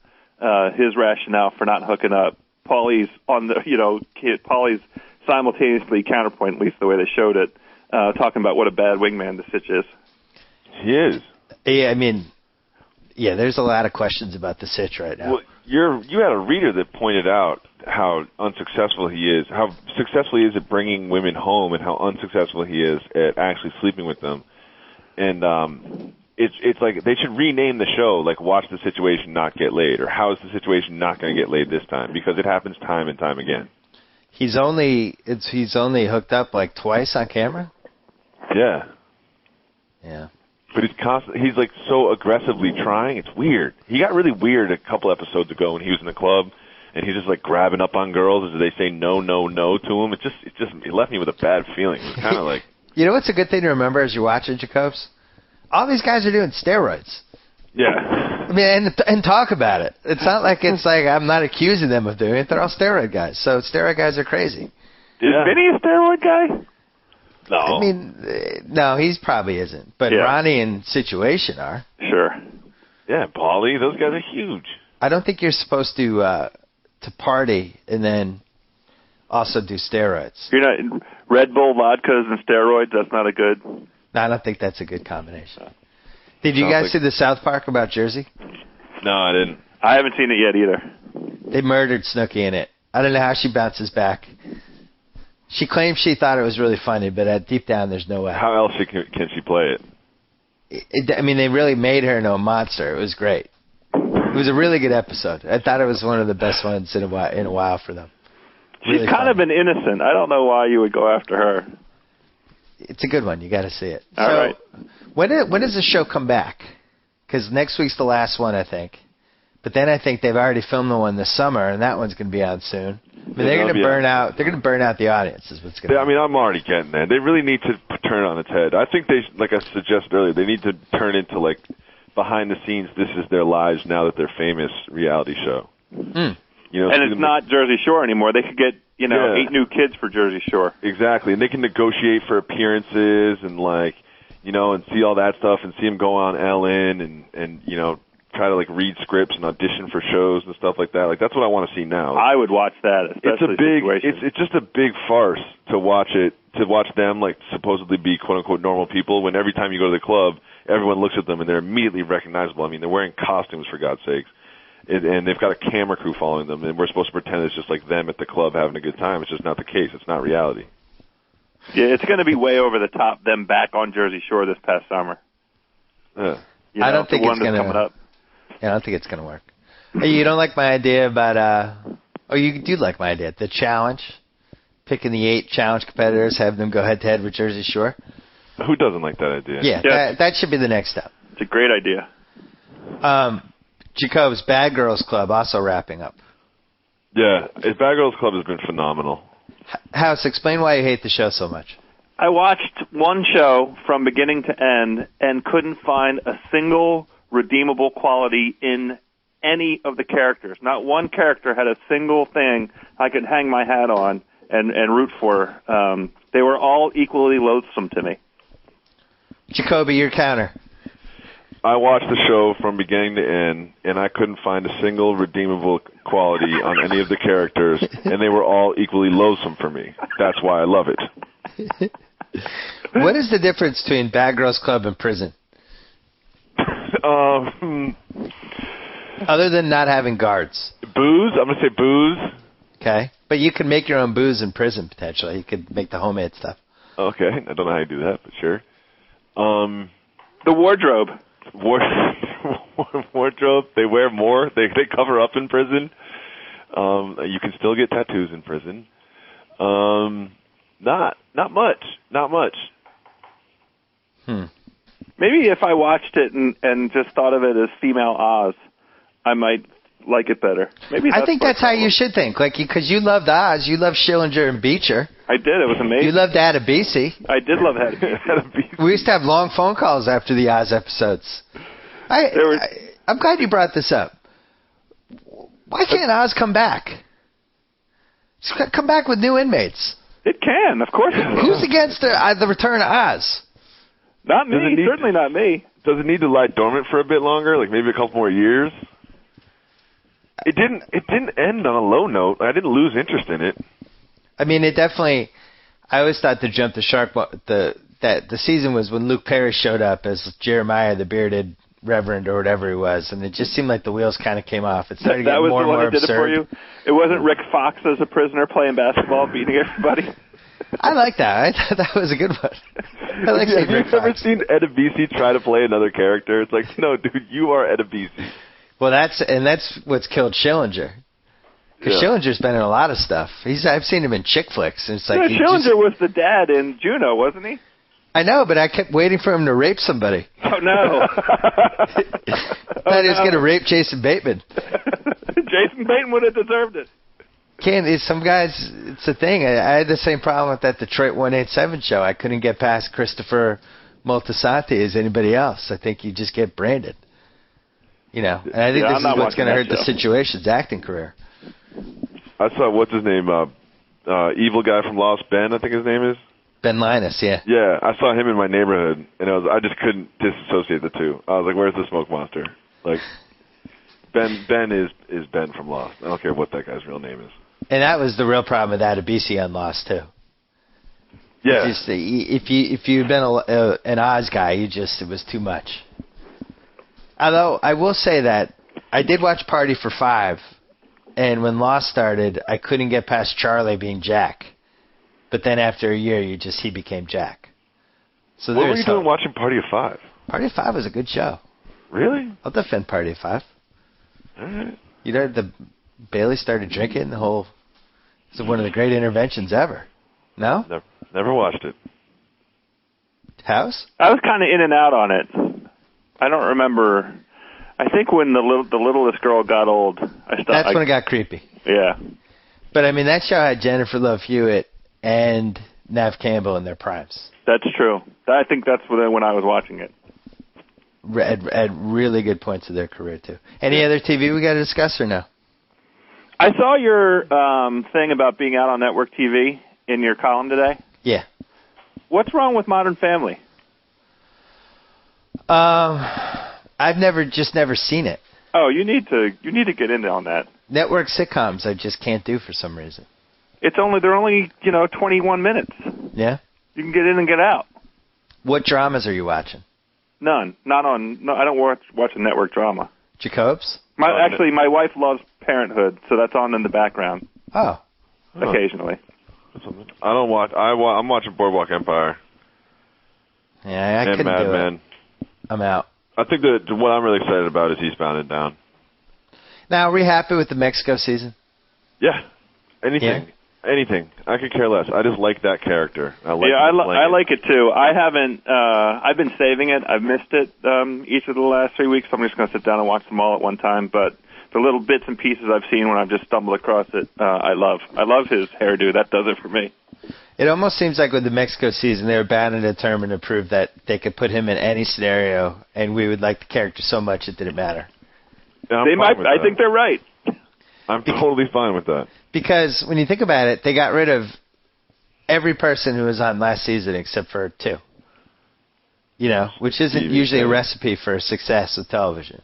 G: his rationale for not hooking up. Paulie's on the, Paulie's simultaneously counterpoint, at least the way they showed it, talking about what a bad wingman the Sitch is.
F: He is.
E: Yeah, I mean, there's a lot of questions about the Sitch right now.
F: Well, you had a reader that pointed out how unsuccessful he is, how successful he is at bringing women home, and how unsuccessful he is at actually sleeping with them. And it's like they should rename the show like "Watch the Situation Not Get Laid" or "How is the Situation Not Going to Get Laid This Time?" Because it happens time and time again.
E: He's only hooked up like twice on camera.
F: Yeah.
E: Yeah.
F: But he's like so aggressively trying. It's weird. He got really weird a couple episodes ago when he was in the club, and he's just like grabbing up on girls as they say no, no, no to him. It left me with a bad feeling. It was kind of like.
E: You know what's a good thing to remember as you're watching, Jacobs? All these guys are doing steroids.
F: Yeah.
E: I mean, and talk about it. It's not like I'm not accusing them of doing it. They're all steroid guys. So steroid guys are crazy.
G: Yeah. Is Vinny a steroid guy?
F: No.
E: I mean, no, he probably isn't. But Ronnie and Situation are.
G: Sure.
F: Yeah, Paulie, those guys are huge.
E: I don't think you're supposed to party and then also do steroids.
G: You're not Red Bull vodkas and steroids. That's not a good.
E: No, I don't think that's a good combination. Did you guys see the South Park about Jersey?
F: No, I didn't.
G: I haven't seen it yet either.
E: They murdered Snooki in it. I don't know how she bounces back. She claims she thought it was really funny, but deep down, there's no way.
F: How else can she play it?
E: I mean, they really made her into a monster. It was great. It was a really good episode. I thought it was one of the best ones in a while for them.
G: She's really kind of an innocent. I don't know why you would go after her.
E: It's a good one. You got to see it.
G: All right.
E: When does the show come back? Because next week's the last one, I think. But then I think they've already filmed the one this summer, and that one's going to be on soon. I mean, they're going to burn out. They're going to burn out the audience. Is what's going to.
F: I mean, I'm already getting there. They really need to turn it on its head. I think they, like I suggested earlier, they need to turn into like behind the scenes. This is their lives now that they're famous reality show.
E: Mm.
G: And it's not Jersey Shore anymore. They could get 8 new kids for Jersey Shore.
F: Exactly, and they can negotiate for appearances and and see all that stuff and see them go on Ellen and try to like read scripts and audition for shows and stuff like that. Like that's what I want to see now.
G: I would watch that.
F: It's just a big farce to watch them like supposedly be quote unquote normal people when every time you go to the club, everyone looks at them and they're immediately recognizable. I mean, they're wearing costumes for God's sakes. And they've got a camera crew following them, and we're supposed to pretend it's just like them at the club having a good time. It's just not the case. It's not reality.
G: Yeah, it's going to be way over the top, them back on Jersey Shore this past summer.
E: I don't think it's going to. Yeah, I don't think it's going to work. Hey, you don't like my idea about, you do like my idea, the challenge? Picking the 8 challenge competitors, having them go head-to-head with Jersey Shore?
F: Who doesn't like that idea?
E: Yeah. That should be the next step.
G: It's a great idea.
E: Jacob's Bad Girls Club also wrapping up.
F: Yeah, Bad Girls Club has been phenomenal.
E: House, explain why you hate the show so much.
G: I watched one show from beginning to end and couldn't find a single redeemable quality in any of the characters. Not one character had a single thing I could hang my hat on and root for. They were all equally loathsome to me.
E: Jacoby, your counter.
F: I watched the show from beginning to end, and I couldn't find a single redeemable quality on any of the characters, and they were all equally loathsome for me. That's why I love it.
E: What is the difference between Bad Girls Club and prison? Other than not having guards.
F: Booze? I'm going to say booze.
E: Okay. But you can make your own booze in prison, potentially. You could make the homemade stuff.
F: Okay. I don't know how you do that, but sure.
G: The wardrobe.
F: Wardrobe. They wear more. They cover up in prison. You can still get tattoos in prison. Not much. Not much.
G: Maybe if I watched it and just thought of it as female Oz, I might like it better. Maybe
E: I think that's how you should think. Like, because you loved Oz, you loved Schillinger and Beecher.
G: I did. It was amazing.
E: You loved Adebisi.
G: I did love Adebisi.
E: We used to have long phone calls after the Oz episodes. I'm glad you brought this up. Why can't Oz come back? Come back with new inmates.
G: It can, of course.
E: Who's against the return of Oz?
G: Not me. Certainly not me.
F: Does it need to lie dormant for a bit longer, like maybe a couple more years? it didn't end on a low note. I didn't lose interest in it.
E: I mean, it definitely. I always thought the jump the shark that the season was when Luke Perry showed up as Jeremiah, the bearded reverend or whatever he was, and it just seemed like the wheels kind of came off. It started getting more and more absurd. That was the one that did it for you? It
G: wasn't Rick Fox as a prisoner playing basketball, beating everybody?
E: I like that. I thought that was a good one. I like
F: Have you ever seen Edebisi try to play another character? It's like, no, dude, you are Edebisi.
E: Well, that's what's killed Schillinger. Because Schillinger's been in a lot of stuff. I've seen him in chick flicks. And it's like
G: Schillinger was the dad in Juno, wasn't he?
E: I know, but I kept waiting for him to rape somebody.
G: Oh, no.
E: Thought he was going to rape Jason Bateman.
G: Jason Bateman would have deserved it.
E: Some guys, it's a thing. I had the same problem with that Detroit 187 show. I couldn't get past Christopher Moltisanti as anybody else. I think you just get branded. And I think this is what's going to hurt the Situation's acting career.
F: I saw, what's his name, evil guy from Lost, Ben, I think his name is.
E: Ben Linus, yeah.
F: Yeah, I saw him in my neighborhood, and I just couldn't disassociate the two. I was like, where's the smoke monster? Like, Ben is Ben from Lost. I don't care what that guy's real name is.
E: And that was the real problem with Adebisi on Lost, too.
F: Yeah.
E: Just, if you'd been an Oz guy, it was too much. Although, I will say that I did watch Party for Five, and when Lost started, I couldn't get past Charlie being Jack. But then after a year, he became Jack. So
F: what were you doing watching Party of Five?
E: Party of Five was a good show.
F: Really?
E: I'll defend Party of Five.
F: All right.
E: You know, Bailey started drinking, it's one of the great interventions ever. No?
F: Never watched it.
E: House?
G: I was kind of in and out on it. I don't remember. I think when the littlest girl got old,
E: That's when it got creepy.
G: Yeah.
E: But, I mean, that show had Jennifer Love Hewitt and Neve Campbell in their primes.
G: That's true. I think that's when I was watching it.
E: At really good points of their career, too. Any other TV we got to discuss or no?
G: I saw your thing about being out on network TV in your column today.
E: Yeah.
G: What's wrong with Modern Family?
E: I've never seen it.
G: Oh, you need to get in on that.
E: Network sitcoms I just can't do for some reason.
G: They're only 21 minutes.
E: Yeah.
G: You can get in and get out.
E: What dramas are you watching?
G: None. Not on. No, I don't watch a network drama.
E: Jacobs?
G: My wife loves Parenthood, so that's on in the background.
E: Oh.
G: Occasionally.
F: I don't watch. I'm watching Boardwalk Empire.
E: Yeah, I couldn't
F: Mad
E: do
F: Men.
E: it. I'm out.
F: I think that what I'm really excited about is Eastbound and Down.
E: Now, are we happy with the Mexico season?
F: Yeah. Anything. I could care less. I just like that character. I
G: like it too. I haven't. I've been saving it. I've missed it each of the last 3 weeks. So I'm just going to sit down and watch them all at one time. But the little bits and pieces I've seen when I've just stumbled across it, I love. I love his hairdo. That does it for me.
E: It almost seems like with the Mexico season, they were bound and determined to prove that they could put him in any scenario, and we would like the character so much it didn't matter.
F: Yeah,
G: they might. I think they're right.
F: I'm totally fine with that.
E: Because when you think about it, they got rid of every person who was on last season except for two. Which isn't usually a recipe for success with television.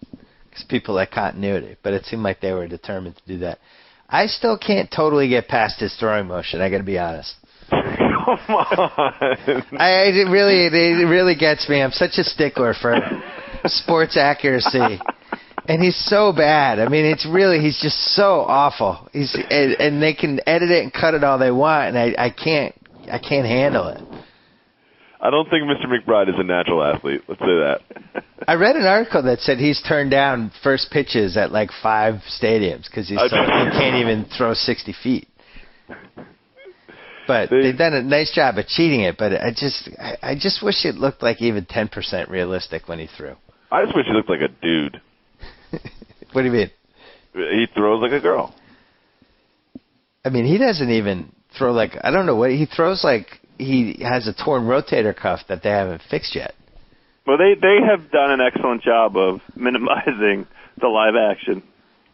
E: Because people like continuity. But it seemed like they were determined to do that. I still can't totally get past his throwing motion, I got to be honest.
F: Come on.
E: It really gets me. I'm such a stickler for sports accuracy. And he's so bad. I mean, he's just so awful. And they can edit it and cut it all they want, and I can't handle it.
F: I don't think Mr. McBride is a natural athlete. Let's say that.
E: I read an article that said he's turned down first pitches at like 5 stadiums because he can't even throw 60 feet. But they've done a nice job of cheating it. But I just wish it looked like even 10% realistic when he threw.
F: I just wish he looked like a dude.
E: What do you mean?
F: He throws like a girl.
E: I mean, he doesn't even throw like, I don't know what, he throws like he has a torn rotator cuff that they haven't fixed yet.
G: Well, they have done an excellent job of minimizing the live action.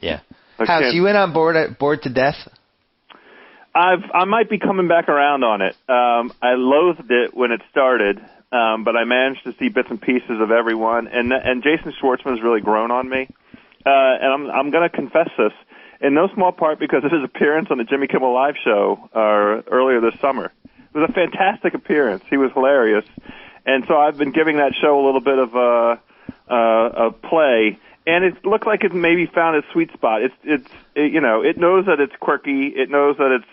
E: Yeah. House, you went on board to death?
G: I might be coming back around on it. I loathed it when it started, but I managed to see bits and pieces of everyone, and Jason Schwartzman's really grown on me. And I'm going to confess this. in no small part because of his appearance on the Jimmy Kimmel Live show earlier this summer. It was a fantastic appearance. He was hilarious. And so I've been giving that show a little bit of a play, and it looked like it maybe found its sweet spot. It knows that it's quirky. It knows that it's,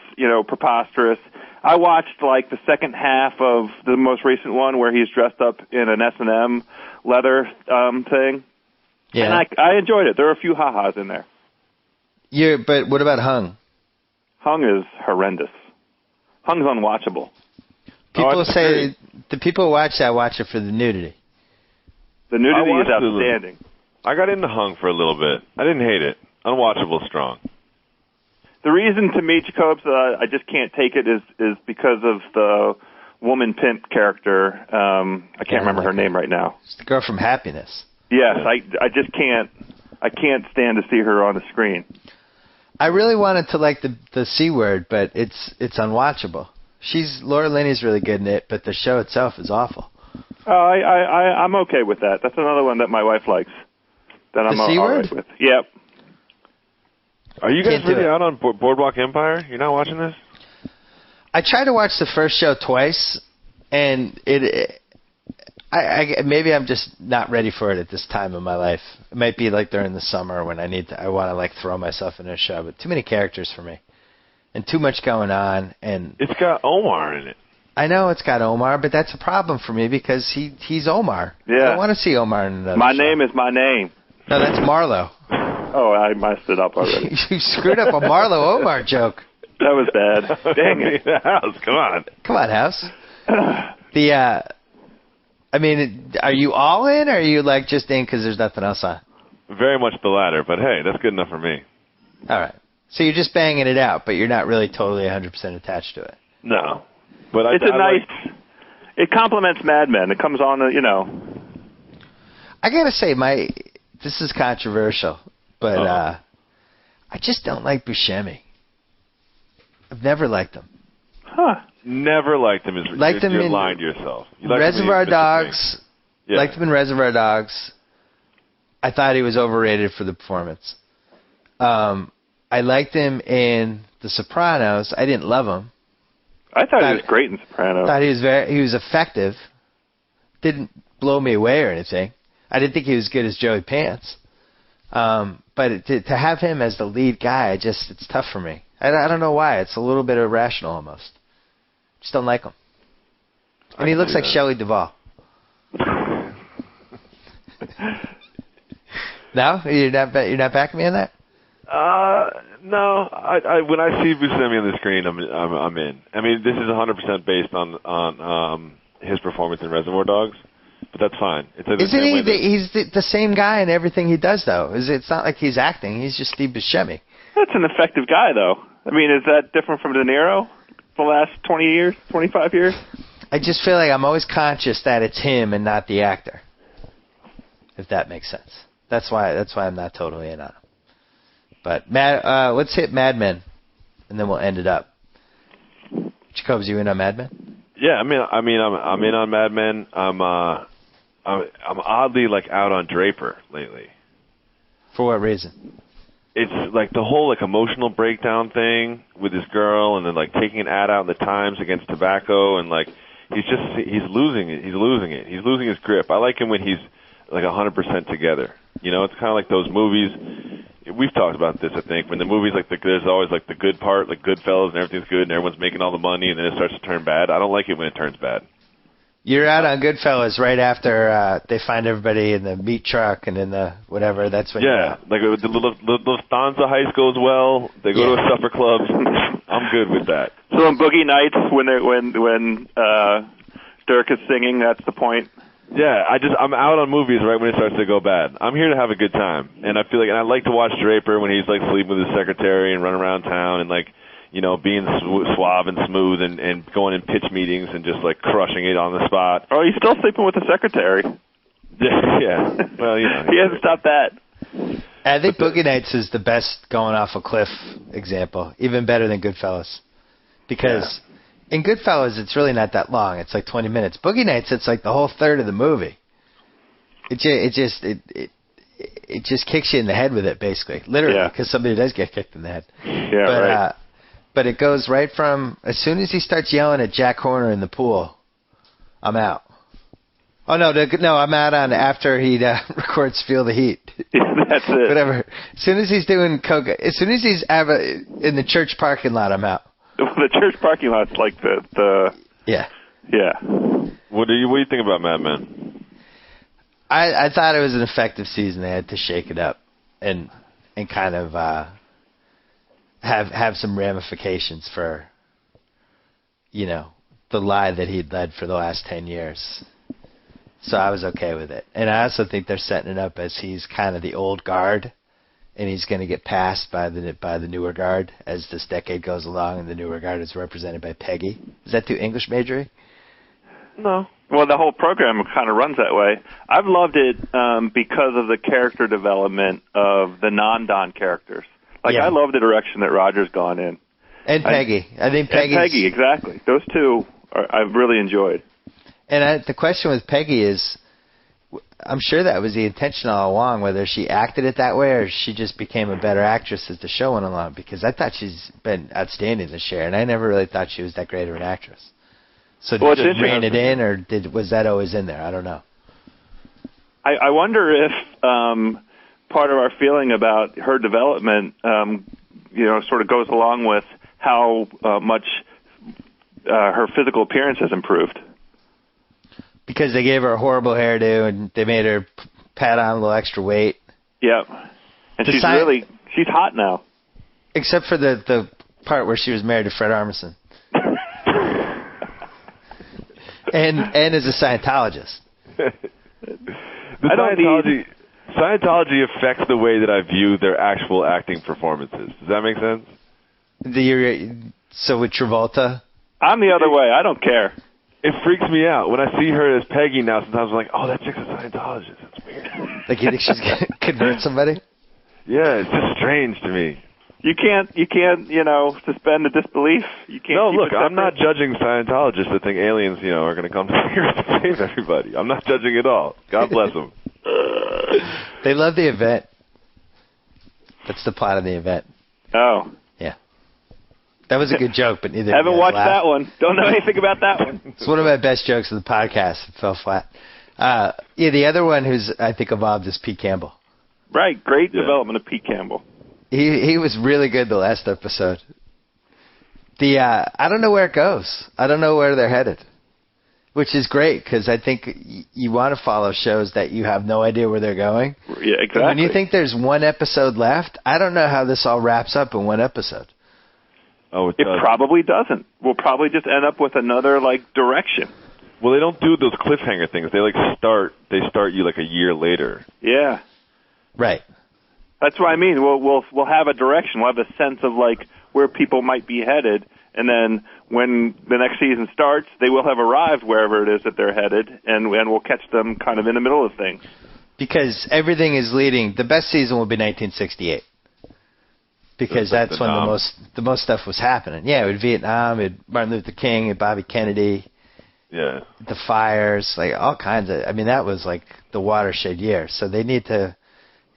G: preposterous. I watched like the second half of the most recent one where he's dressed up in an S&M leather thing.
E: Yeah.
G: And I enjoyed it. There were a few ha-has in there.
E: But what about Hung?
G: Hung is horrendous. Hung's unwatchable.
E: People say the people who watch that watch it for the nudity.
G: The nudity is outstanding.
F: I got into Hung for a little bit. I didn't hate it. Unwatchable strong.
G: The reason to me, Jacobs, I just can't take it is because of the woman pimp character. I can't remember her name right now.
E: It's the girl from Happiness.
G: Yes, I just can't. I can't stand to see her on the screen.
E: I really wanted to like the C word, but it's unwatchable. Laura Linney's really good in it, but the show itself is awful.
G: I'm okay with that. That's another one that my wife likes. That I'm
E: C
G: all
E: word?
G: right with. Yep.
F: Are you guys really out on Boardwalk Empire? You're not watching this?
E: I tried to watch the first show twice, and maybe I'm just not ready for it at this time in my life. It might be like during the summer when I want to like throw myself in a show, but too many characters for me, and too much going on. And
F: it's got Omar in it.
E: I know it's got Omar, but that's a problem for me because he's Omar.
G: Yeah.
E: I don't want to see Omar in another
G: My
E: show.
G: name is my name.
E: No, that's Marlo.
G: Oh, I messed it up already.
E: You screwed up a Marlo Omar joke.
G: That was bad. Dang it.
F: House, come on.
E: Come on, House. Are you all in, or are you like just in because there's nothing else on?
F: Very much the latter, but hey, that's good enough for me.
E: All right. So you're just banging it out, but you're not really totally 100% attached to it.
F: No. But
G: it's it complements Mad Men. It comes on,
E: I got to say, this is controversial, but I just don't like Buscemi. I've never liked him.
G: Huh.
F: Never liked him. You're lying to yourself.
E: Reservoir Dogs.
F: Yeah.
E: Liked him in Reservoir Dogs. I thought he was overrated for the performance. I liked him in The Sopranos. I didn't love him.
G: I thought he was great in Sopranos.
E: Thought he was effective. Didn't blow me away or anything. I didn't think he was as good as Joey Pants. But to have him as the lead guy, it's tough for me. I don't know why. It's a little bit irrational almost. Just don't like him. And he looks like Shelley Duvall. No? You're not backing me on that?
F: No. When I see Buscemi on the screen, I'm in. I mean, this is 100% based on his performance in Reservoir Dogs, but that's fine.
E: Isn't he? He's the same guy in everything he does, though. It's not like he's acting. He's just Steve Buscemi.
G: That's an effective guy, though. I mean, is that different from De Niro for the last 20 years, 25 years?
E: I just feel like I'm always conscious that it's him and not the actor, if that makes sense. That's why I'm not totally in on him. But let's hit Mad Men, and then we'll end it up. Jacobs, you in on Mad Men?
F: Yeah, I'm in on Mad Men. I'm oddly like out on Draper lately.
E: For what reason?
F: It's like the whole like emotional breakdown thing with this girl, and then like taking an ad out in the Times against tobacco, and like he's losing it. He's losing his grip. I like him when he's like 100% together. It's kind of like those movies. We've talked about this, I think, when the movies there's always like the good part, like Goodfellas, and everything's good, and everyone's making all the money, and then it starts to turn bad. I don't like it when it turns bad.
E: You're out on Goodfellas right after they find everybody in the meat truck and in the whatever. That's when.
F: Yeah, like the Lufthansa heist goes well. They go to a supper club. I'm good with that.
G: So on Boogie Nights, when Dirk is singing, that's the point.
F: Yeah, I'm out on movies right when it starts to go bad. I'm here to have a good time, and I feel like, and I like to watch Draper when he's like sleeping with his secretary and running around town and like, being suave and smooth and going in pitch meetings and just like crushing it on the spot.
G: Oh, he's still sleeping with the secretary.
F: Yeah. Well,
G: he hasn't stopped that.
E: I think Boogie Nights is the best going off a cliff example, even better than Goodfellas, because. Yeah. In Goodfellas, it's really not that long. It's like 20 minutes. Boogie Nights, it's like the whole third of the movie. it just kicks you in the head with it, basically, literally, because somebody does get kicked in the head.
G: Yeah,
E: but,
G: right.
E: But it goes right from as soon as he starts yelling at Jack Horner in the pool, I'm out. Oh no, I'm out on after he records "Feel the Heat."
G: That's it.
E: Whatever. As soon as he's doing coke, as soon as he's in the church parking lot, I'm out.
G: The church parking lot's like the
E: yeah.
F: What do you think about Mad Men?
E: I thought it was an effective season. They had to shake it up and kind of have some ramifications for the lie that he'd led for the last 10 years. So I was okay with it. And I also think they're setting it up as he's kind of the old guard, and he's going to get passed by the newer guard as this decade goes along, and the newer guard is represented by Peggy. Is that too English majoring?
G: No. Well, the whole program kind of runs that way. I've loved it because of the character development of the non-Don characters. I love the direction that Roger's gone in.
E: And Peggy. I think Peggy.
G: Peggy, exactly. Those two I've really enjoyed.
E: And the question with Peggy is, I'm sure that was the intention all along, whether she acted it that way or she just became a better actress as the show went along, because I thought she's been outstanding this year, and I never really thought she was that great of an actress. So did she rein it in, or was that always in there? I don't know.
G: I wonder if part of our feeling about her development, sort of goes along with how much her physical appearance has improved.
E: Because they gave her a horrible hairdo and they made her pat on a little extra weight. Yep.
G: And she's hot now.
E: Except for the part where she was married to Fred Armisen. and as a Scientologist.
F: Scientology affects the way that I view their actual acting performances. Does that make sense?
E: So with Travolta?
G: I'm the other way. I don't care.
F: It freaks me out. When I see her as Peggy now, sometimes I'm like, oh, that chick's a Scientologist. That's weird.
E: Like, you think she's going to convert somebody?
F: Yeah, it's just strange to me.
G: You can't, suspend the disbelief. You can't.
F: No, look, I'm not judging Scientologists that think aliens, are going to come here to save everybody. I'm not judging at all. God bless them.
E: They love the event. That's the plot of the event.
G: Oh.
E: Yeah. That was a good joke, but neither
G: haven't watched that one. Don't know anything about that one.
E: It's one of my best jokes of the podcast. It fell flat. The other one who's, I think, evolved is Pete Campbell.
G: Right. Great development of Pete Campbell.
E: He was really good the last episode. I don't know where it goes. I don't know where they're headed, which is great because I think you want to follow shows that you have no idea where they're going.
G: Yeah, exactly.
E: But when you think there's one episode left, I don't know how this all wraps up in one episode.
F: Oh,
G: it probably doesn't. We'll probably just end up with another direction.
F: Well, they don't do those cliffhanger things. They start you a year later.
G: Yeah.
E: Right.
G: That's what I mean. We'll have a direction. We'll have a sense of where people might be headed, and then when the next season starts, they will have arrived wherever it is that they're headed, and we'll catch them kind of in the middle of things.
E: Because everything is leading. The best season will be 1968. Because that's when the most stuff was happening. Yeah, with Vietnam, with Martin Luther King, and Bobby Kennedy.
F: Yeah.
E: The fires, all kinds of. I mean, that was the watershed year. So they need to.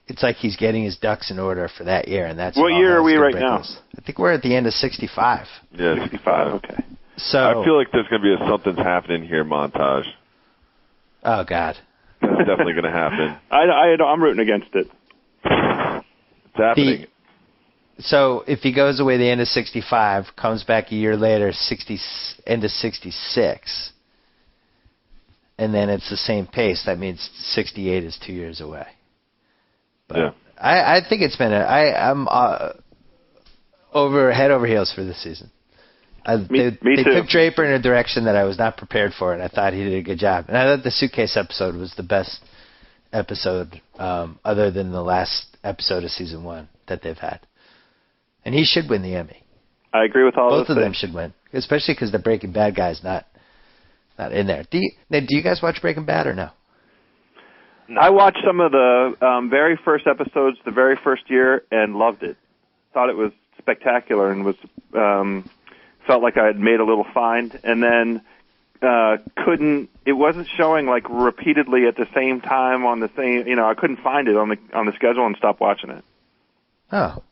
E: It's like he's getting his ducks in order for that year, and that's
G: what year are we right now?
E: I think we're at the end of 65.
F: Yeah,
G: 65. Okay.
E: So
F: I feel like there's going to be a something's happening here montage.
E: Oh God.
F: That's definitely going to happen.
G: I'm rooting against it.
F: It's happening.
E: So if he goes away the end of 65, comes back a year later, end of 66, and then it's the same pace, that means 68 is 2 years away. But
F: yeah.
E: I think it's been I'm head over heels for this season.
G: Me
E: they
G: too.
E: took Draper in a direction that I was not prepared for, and I thought he did a good job. And I thought the suitcase episode was the best episode, other than the last episode of season 1 that they've had. And he should win the Emmy.
G: I agree with all
E: Both
G: those
E: of them
G: things.
E: should win, especially because the Breaking Bad guy's not in there. Do you guys watch Breaking Bad or no?
G: I watched some of the very first episodes the very first year and loved it. Thought it was spectacular and was felt like I had made a little find. And then couldn't. It wasn't showing like repeatedly at the same time on the same. I couldn't find it on the schedule and stopped watching it.
E: Oh.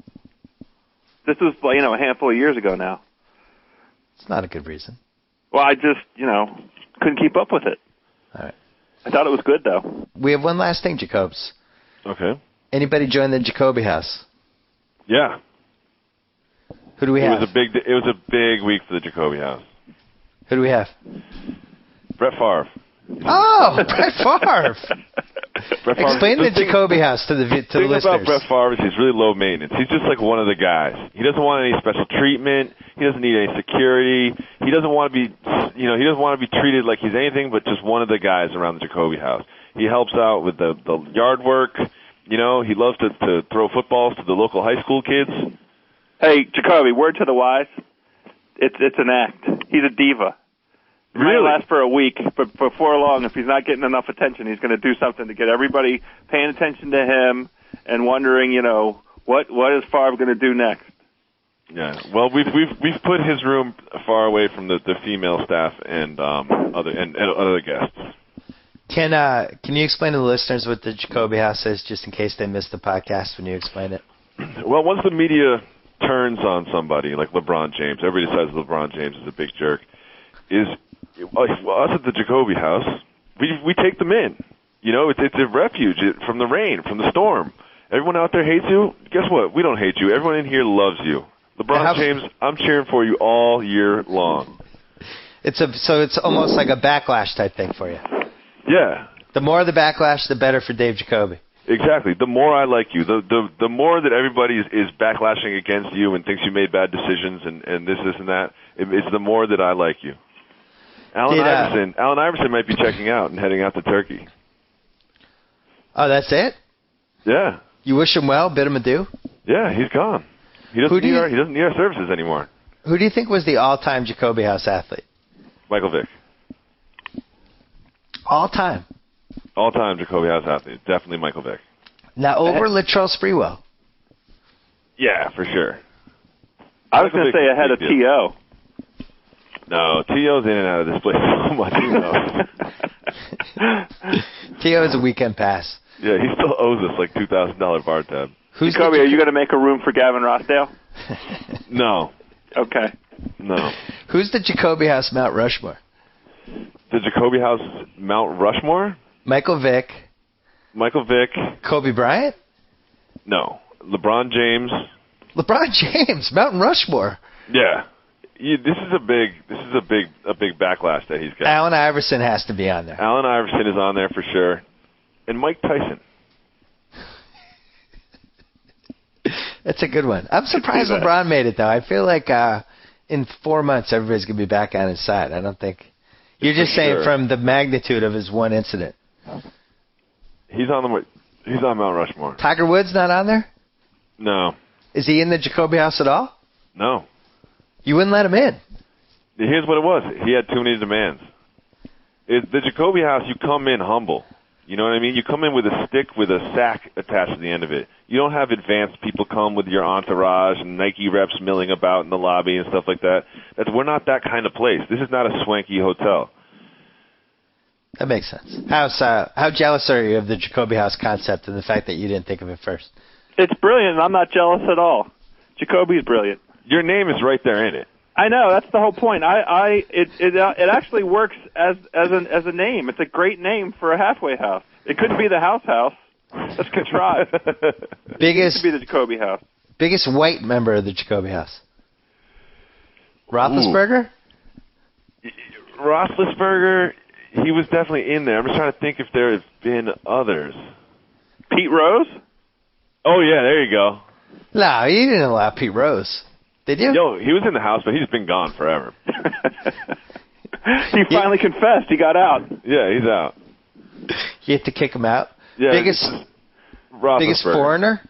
G: This was a handful of years ago now.
E: It's not a good reason.
G: Well, I just couldn't keep up with it.
E: All right.
G: I thought it was good though.
E: We have one last thing, Jacobs.
F: Okay.
E: Anybody join the Jacoby house?
F: Yeah.
E: Who do we have?
F: It was a big week for the Jacoby house.
E: Who do we have?
F: Brett Favre.
E: Oh, Brett Favre. Explain the Jacoby house to the listeners.
F: The thing about Brett Favre is he's really low maintenance. He's just like one of the guys. He doesn't want any special treatment. He doesn't need any security. He doesn't want to be, he doesn't want to be treated like he's anything but just one of the guys around the Jacoby house. He helps out with the yard work. He loves to throw footballs to the local high school kids.
G: Hey, Jacoby, word to the wise. It's an act. He's a diva. It might last for a week, but before long, if he's not getting enough attention, he's going to do something to get everybody paying attention to him and wondering, what is Favre going to do next?
F: Yeah. Well, we've put his room far away from the female staff and other guests.
E: Can you explain to the listeners what the Jacoby house is, just in case they missed the podcast when you explained it?
F: Well, once the media turns on somebody like LeBron James, everybody decides LeBron James is a big jerk. Us at the Jacoby house, we take them in. It's a refuge from the rain, from the storm. Everyone out there hates you. Guess what? We don't hate you. Everyone in here loves you. LeBron James, I'm cheering for you all year long.
E: So it's almost like a backlash type thing for you.
F: Yeah.
E: The more the backlash, the better for Dave Jacoby.
F: Exactly. The more I like you, the more that everybody is backlashing against you and thinks you made bad decisions and this and that, it's the more that I like you. Allen Iverson might be checking out and heading out to Turkey.
E: Oh, that's it?
F: Yeah.
E: You wish him well, bid him adieu?
F: Yeah, he's gone. He doesn't need our services anymore.
E: Who do you think was the all-time Jacoby house athlete?
F: Michael Vick.
E: All-time?
F: All-time Jacoby house athlete. Definitely Michael Vick.
E: Now, over Latrell Sprewell.
F: Yeah, for sure.
G: I was going to say ahead of T.O.
F: No, T.O.'s in and out of this place so much.
E: T.O. is a weekend pass.
F: Yeah, he still owes us like $2,000 bar tab.
G: Jacoby, are you going to make a room for Gavin Rossdale?
F: No.
G: Okay.
F: No.
E: Who's the Jacoby house Mount Rushmore?
F: The Jacoby house Mount Rushmore?
E: Michael Vick.
F: Kobe
E: Bryant?
F: No. LeBron James.
E: Mount Rushmore.
F: Yeah. This is a big backlash that he's got.
E: Allen Iverson has to be on there.
F: Allen Iverson is on there for sure. And Mike Tyson.
E: That's a good one. I'm surprised LeBron made it, though. I feel like in 4 months everybody's going to be back on his side. I don't think... You're just saying from the magnitude of his one incident.
F: He's on Mount Rushmore.
E: Tiger Woods not on there?
F: No.
E: Is he in the Jacoby house at all?
F: No.
E: You wouldn't let him in.
F: Here's what it was. He had too many demands. The Jacoby house, you come in humble. You know what I mean? You come in with a stick with a sack attached to the end of it. You don't have advanced people come with your entourage and Nike reps milling about in the lobby and stuff like that. We're not that kind of place. This is not a swanky hotel.
E: That makes sense. How jealous are you of the Jacoby house concept and the fact that you didn't think of it first?
G: It's brilliant, and I'm not jealous at all. Jacoby's brilliant.
F: Your name is right there in it.
G: I know, that's the whole point. It actually works as a name. It's a great name for a halfway house. It couldn't be the house. Let's contrive.
E: Biggest
G: it could be the Jacoby house.
E: Biggest white member of the Jacoby house. Roethlisberger?
F: Roethlisberger, he was definitely in there. I'm just trying to think if there have been others.
G: Pete Rose?
F: Oh yeah, there you go.
E: No, you didn't allow Pete Rose. Did you?
F: Yo, he was in the house, but he's been gone forever.
G: He finally confessed. He got out.
F: Yeah, he's out.
E: You have to kick him out?
F: Yeah.
E: Biggest foreigner?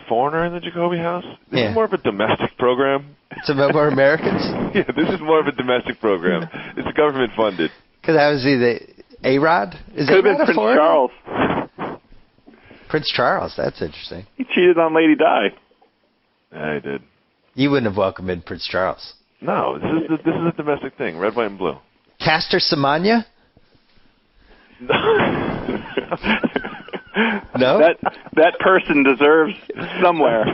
F: Foreigner in the Jacoby house? This
E: is
F: more of a domestic program.
E: It's about more Americans?
F: Yeah, this is more of a domestic program. It's government funded.
E: Because that was the A-Rod?
G: Could have been Prince Charles.
E: Prince Charles, that's interesting.
G: He cheated on Lady Di.
F: Yeah, he did.
E: You wouldn't have welcomed in Prince Charles.
F: No, this is a domestic thing. Red, white, and blue.
E: Castor Semenya? No?
G: That person deserves somewhere.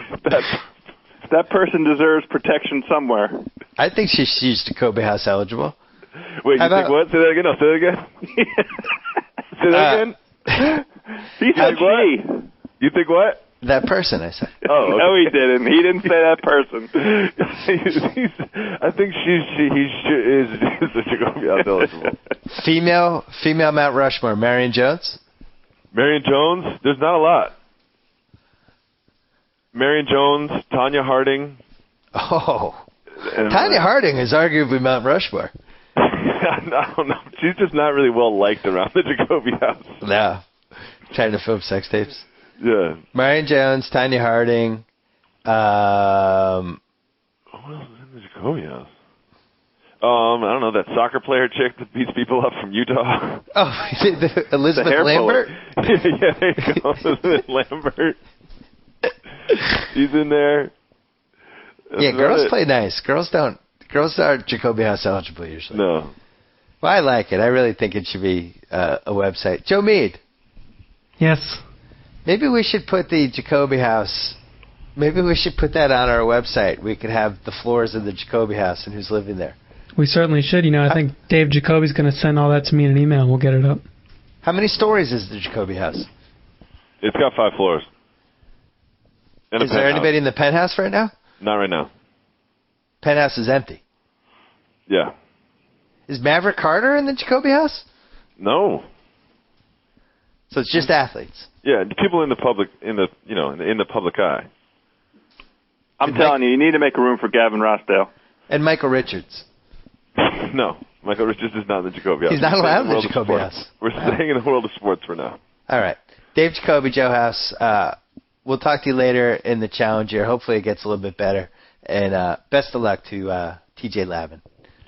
G: That person deserves protection somewhere.
E: I think she's Jacoby House eligible.
F: Wait, you think what? Say that again. No, say that again. Say that again.
G: He said she.
F: You think what?
E: That person, I said.
F: Oh, okay.
G: No, he didn't. He didn't say that person.
F: I think she is a Jacoby House eligible.
E: Female Mount Rushmore. Marion Jones?
F: Marion Jones? There's not a lot. Marion Jones, Tanya Harding.
E: Oh. Tanya Harding is arguably Mount Rushmore.
F: I don't know. She's just not really well liked around the Jacoby House.
E: No. Trying to film sex tapes.
F: Yeah.
E: Marion Jones, Tanya Harding.
F: What else is in the Jacoby House? I don't know, that soccer player chick that beats people up from Utah.
E: Oh, Elizabeth Lambert?
F: Yeah, there you go. Elizabeth Lambert. She's in there.
E: Yeah, girls play nice. Girls aren't Jacoby House eligible usually.
F: No.
E: Well, I like it. I really think it should be a website. Joe Mead.
H: Yes.
E: Maybe we should put the Jacoby House. Maybe we should put that on our website. We could have the floors of the Jacoby House and who's living there.
H: We certainly should. I think Dave Jacoby's going to send all that to me in an email. We'll get it up.
E: How many stories is the Jacoby House?
F: It's got 5 floors. And
E: is there anybody in the penthouse right now?
F: Not right now.
E: Penthouse is empty.
F: Yeah.
E: Is Maverick Carter in the Jacoby House?
F: No.
E: So it's just athletes.
F: Yeah, people in the public, in the public eye.
G: I'm telling you need to make a room for Gavin Rossdale.
E: And Michael Richards.
F: No, Michael Richards is not in the Jacoby House.
E: He's not allowed in the Jacoby House.
F: We're staying in the world of sports for now.
E: All right. Dave Jacoby, Joe House. We'll talk to you later in the challenge year. Hopefully it gets a little bit better. And best of luck to TJ Lavin.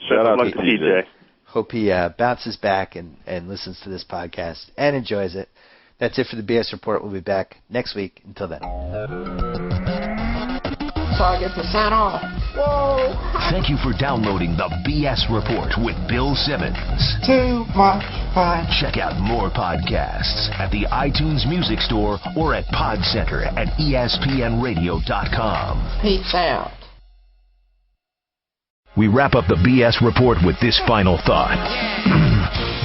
F: Shout out to TJ.
E: Hope he bounces back and listens to this podcast and enjoys it. That's it for the BS Report. We'll be back next week. Until then.
B: So I get to sign off. Whoa!
A: Thank you for downloading the BS Report with Bill Simmons.
D: Too much fun.
A: Check out more podcasts at the iTunes Music Store or at Podcenter at ESPNRadio.com.
B: Peace out.
A: We wrap up the BS Report with this final thought.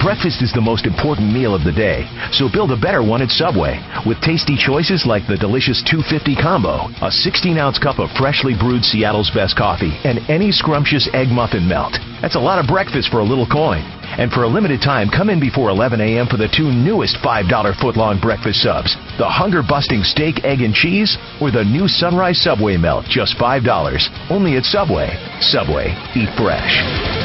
A: Breakfast is the most important meal of the day, so build a better one at Subway with tasty choices like the delicious 250 combo, a 16-ounce cup of freshly brewed Seattle's best coffee, and any scrumptious egg muffin melt. That's a lot of breakfast for a little coin. And for a limited time, come in before 11 a.m. for the 2 newest $5 footlong breakfast subs, the hunger-busting steak, egg, and cheese, or the new Sunrise Subway Melt, just $5. Only at Subway. Subway. Eat fresh.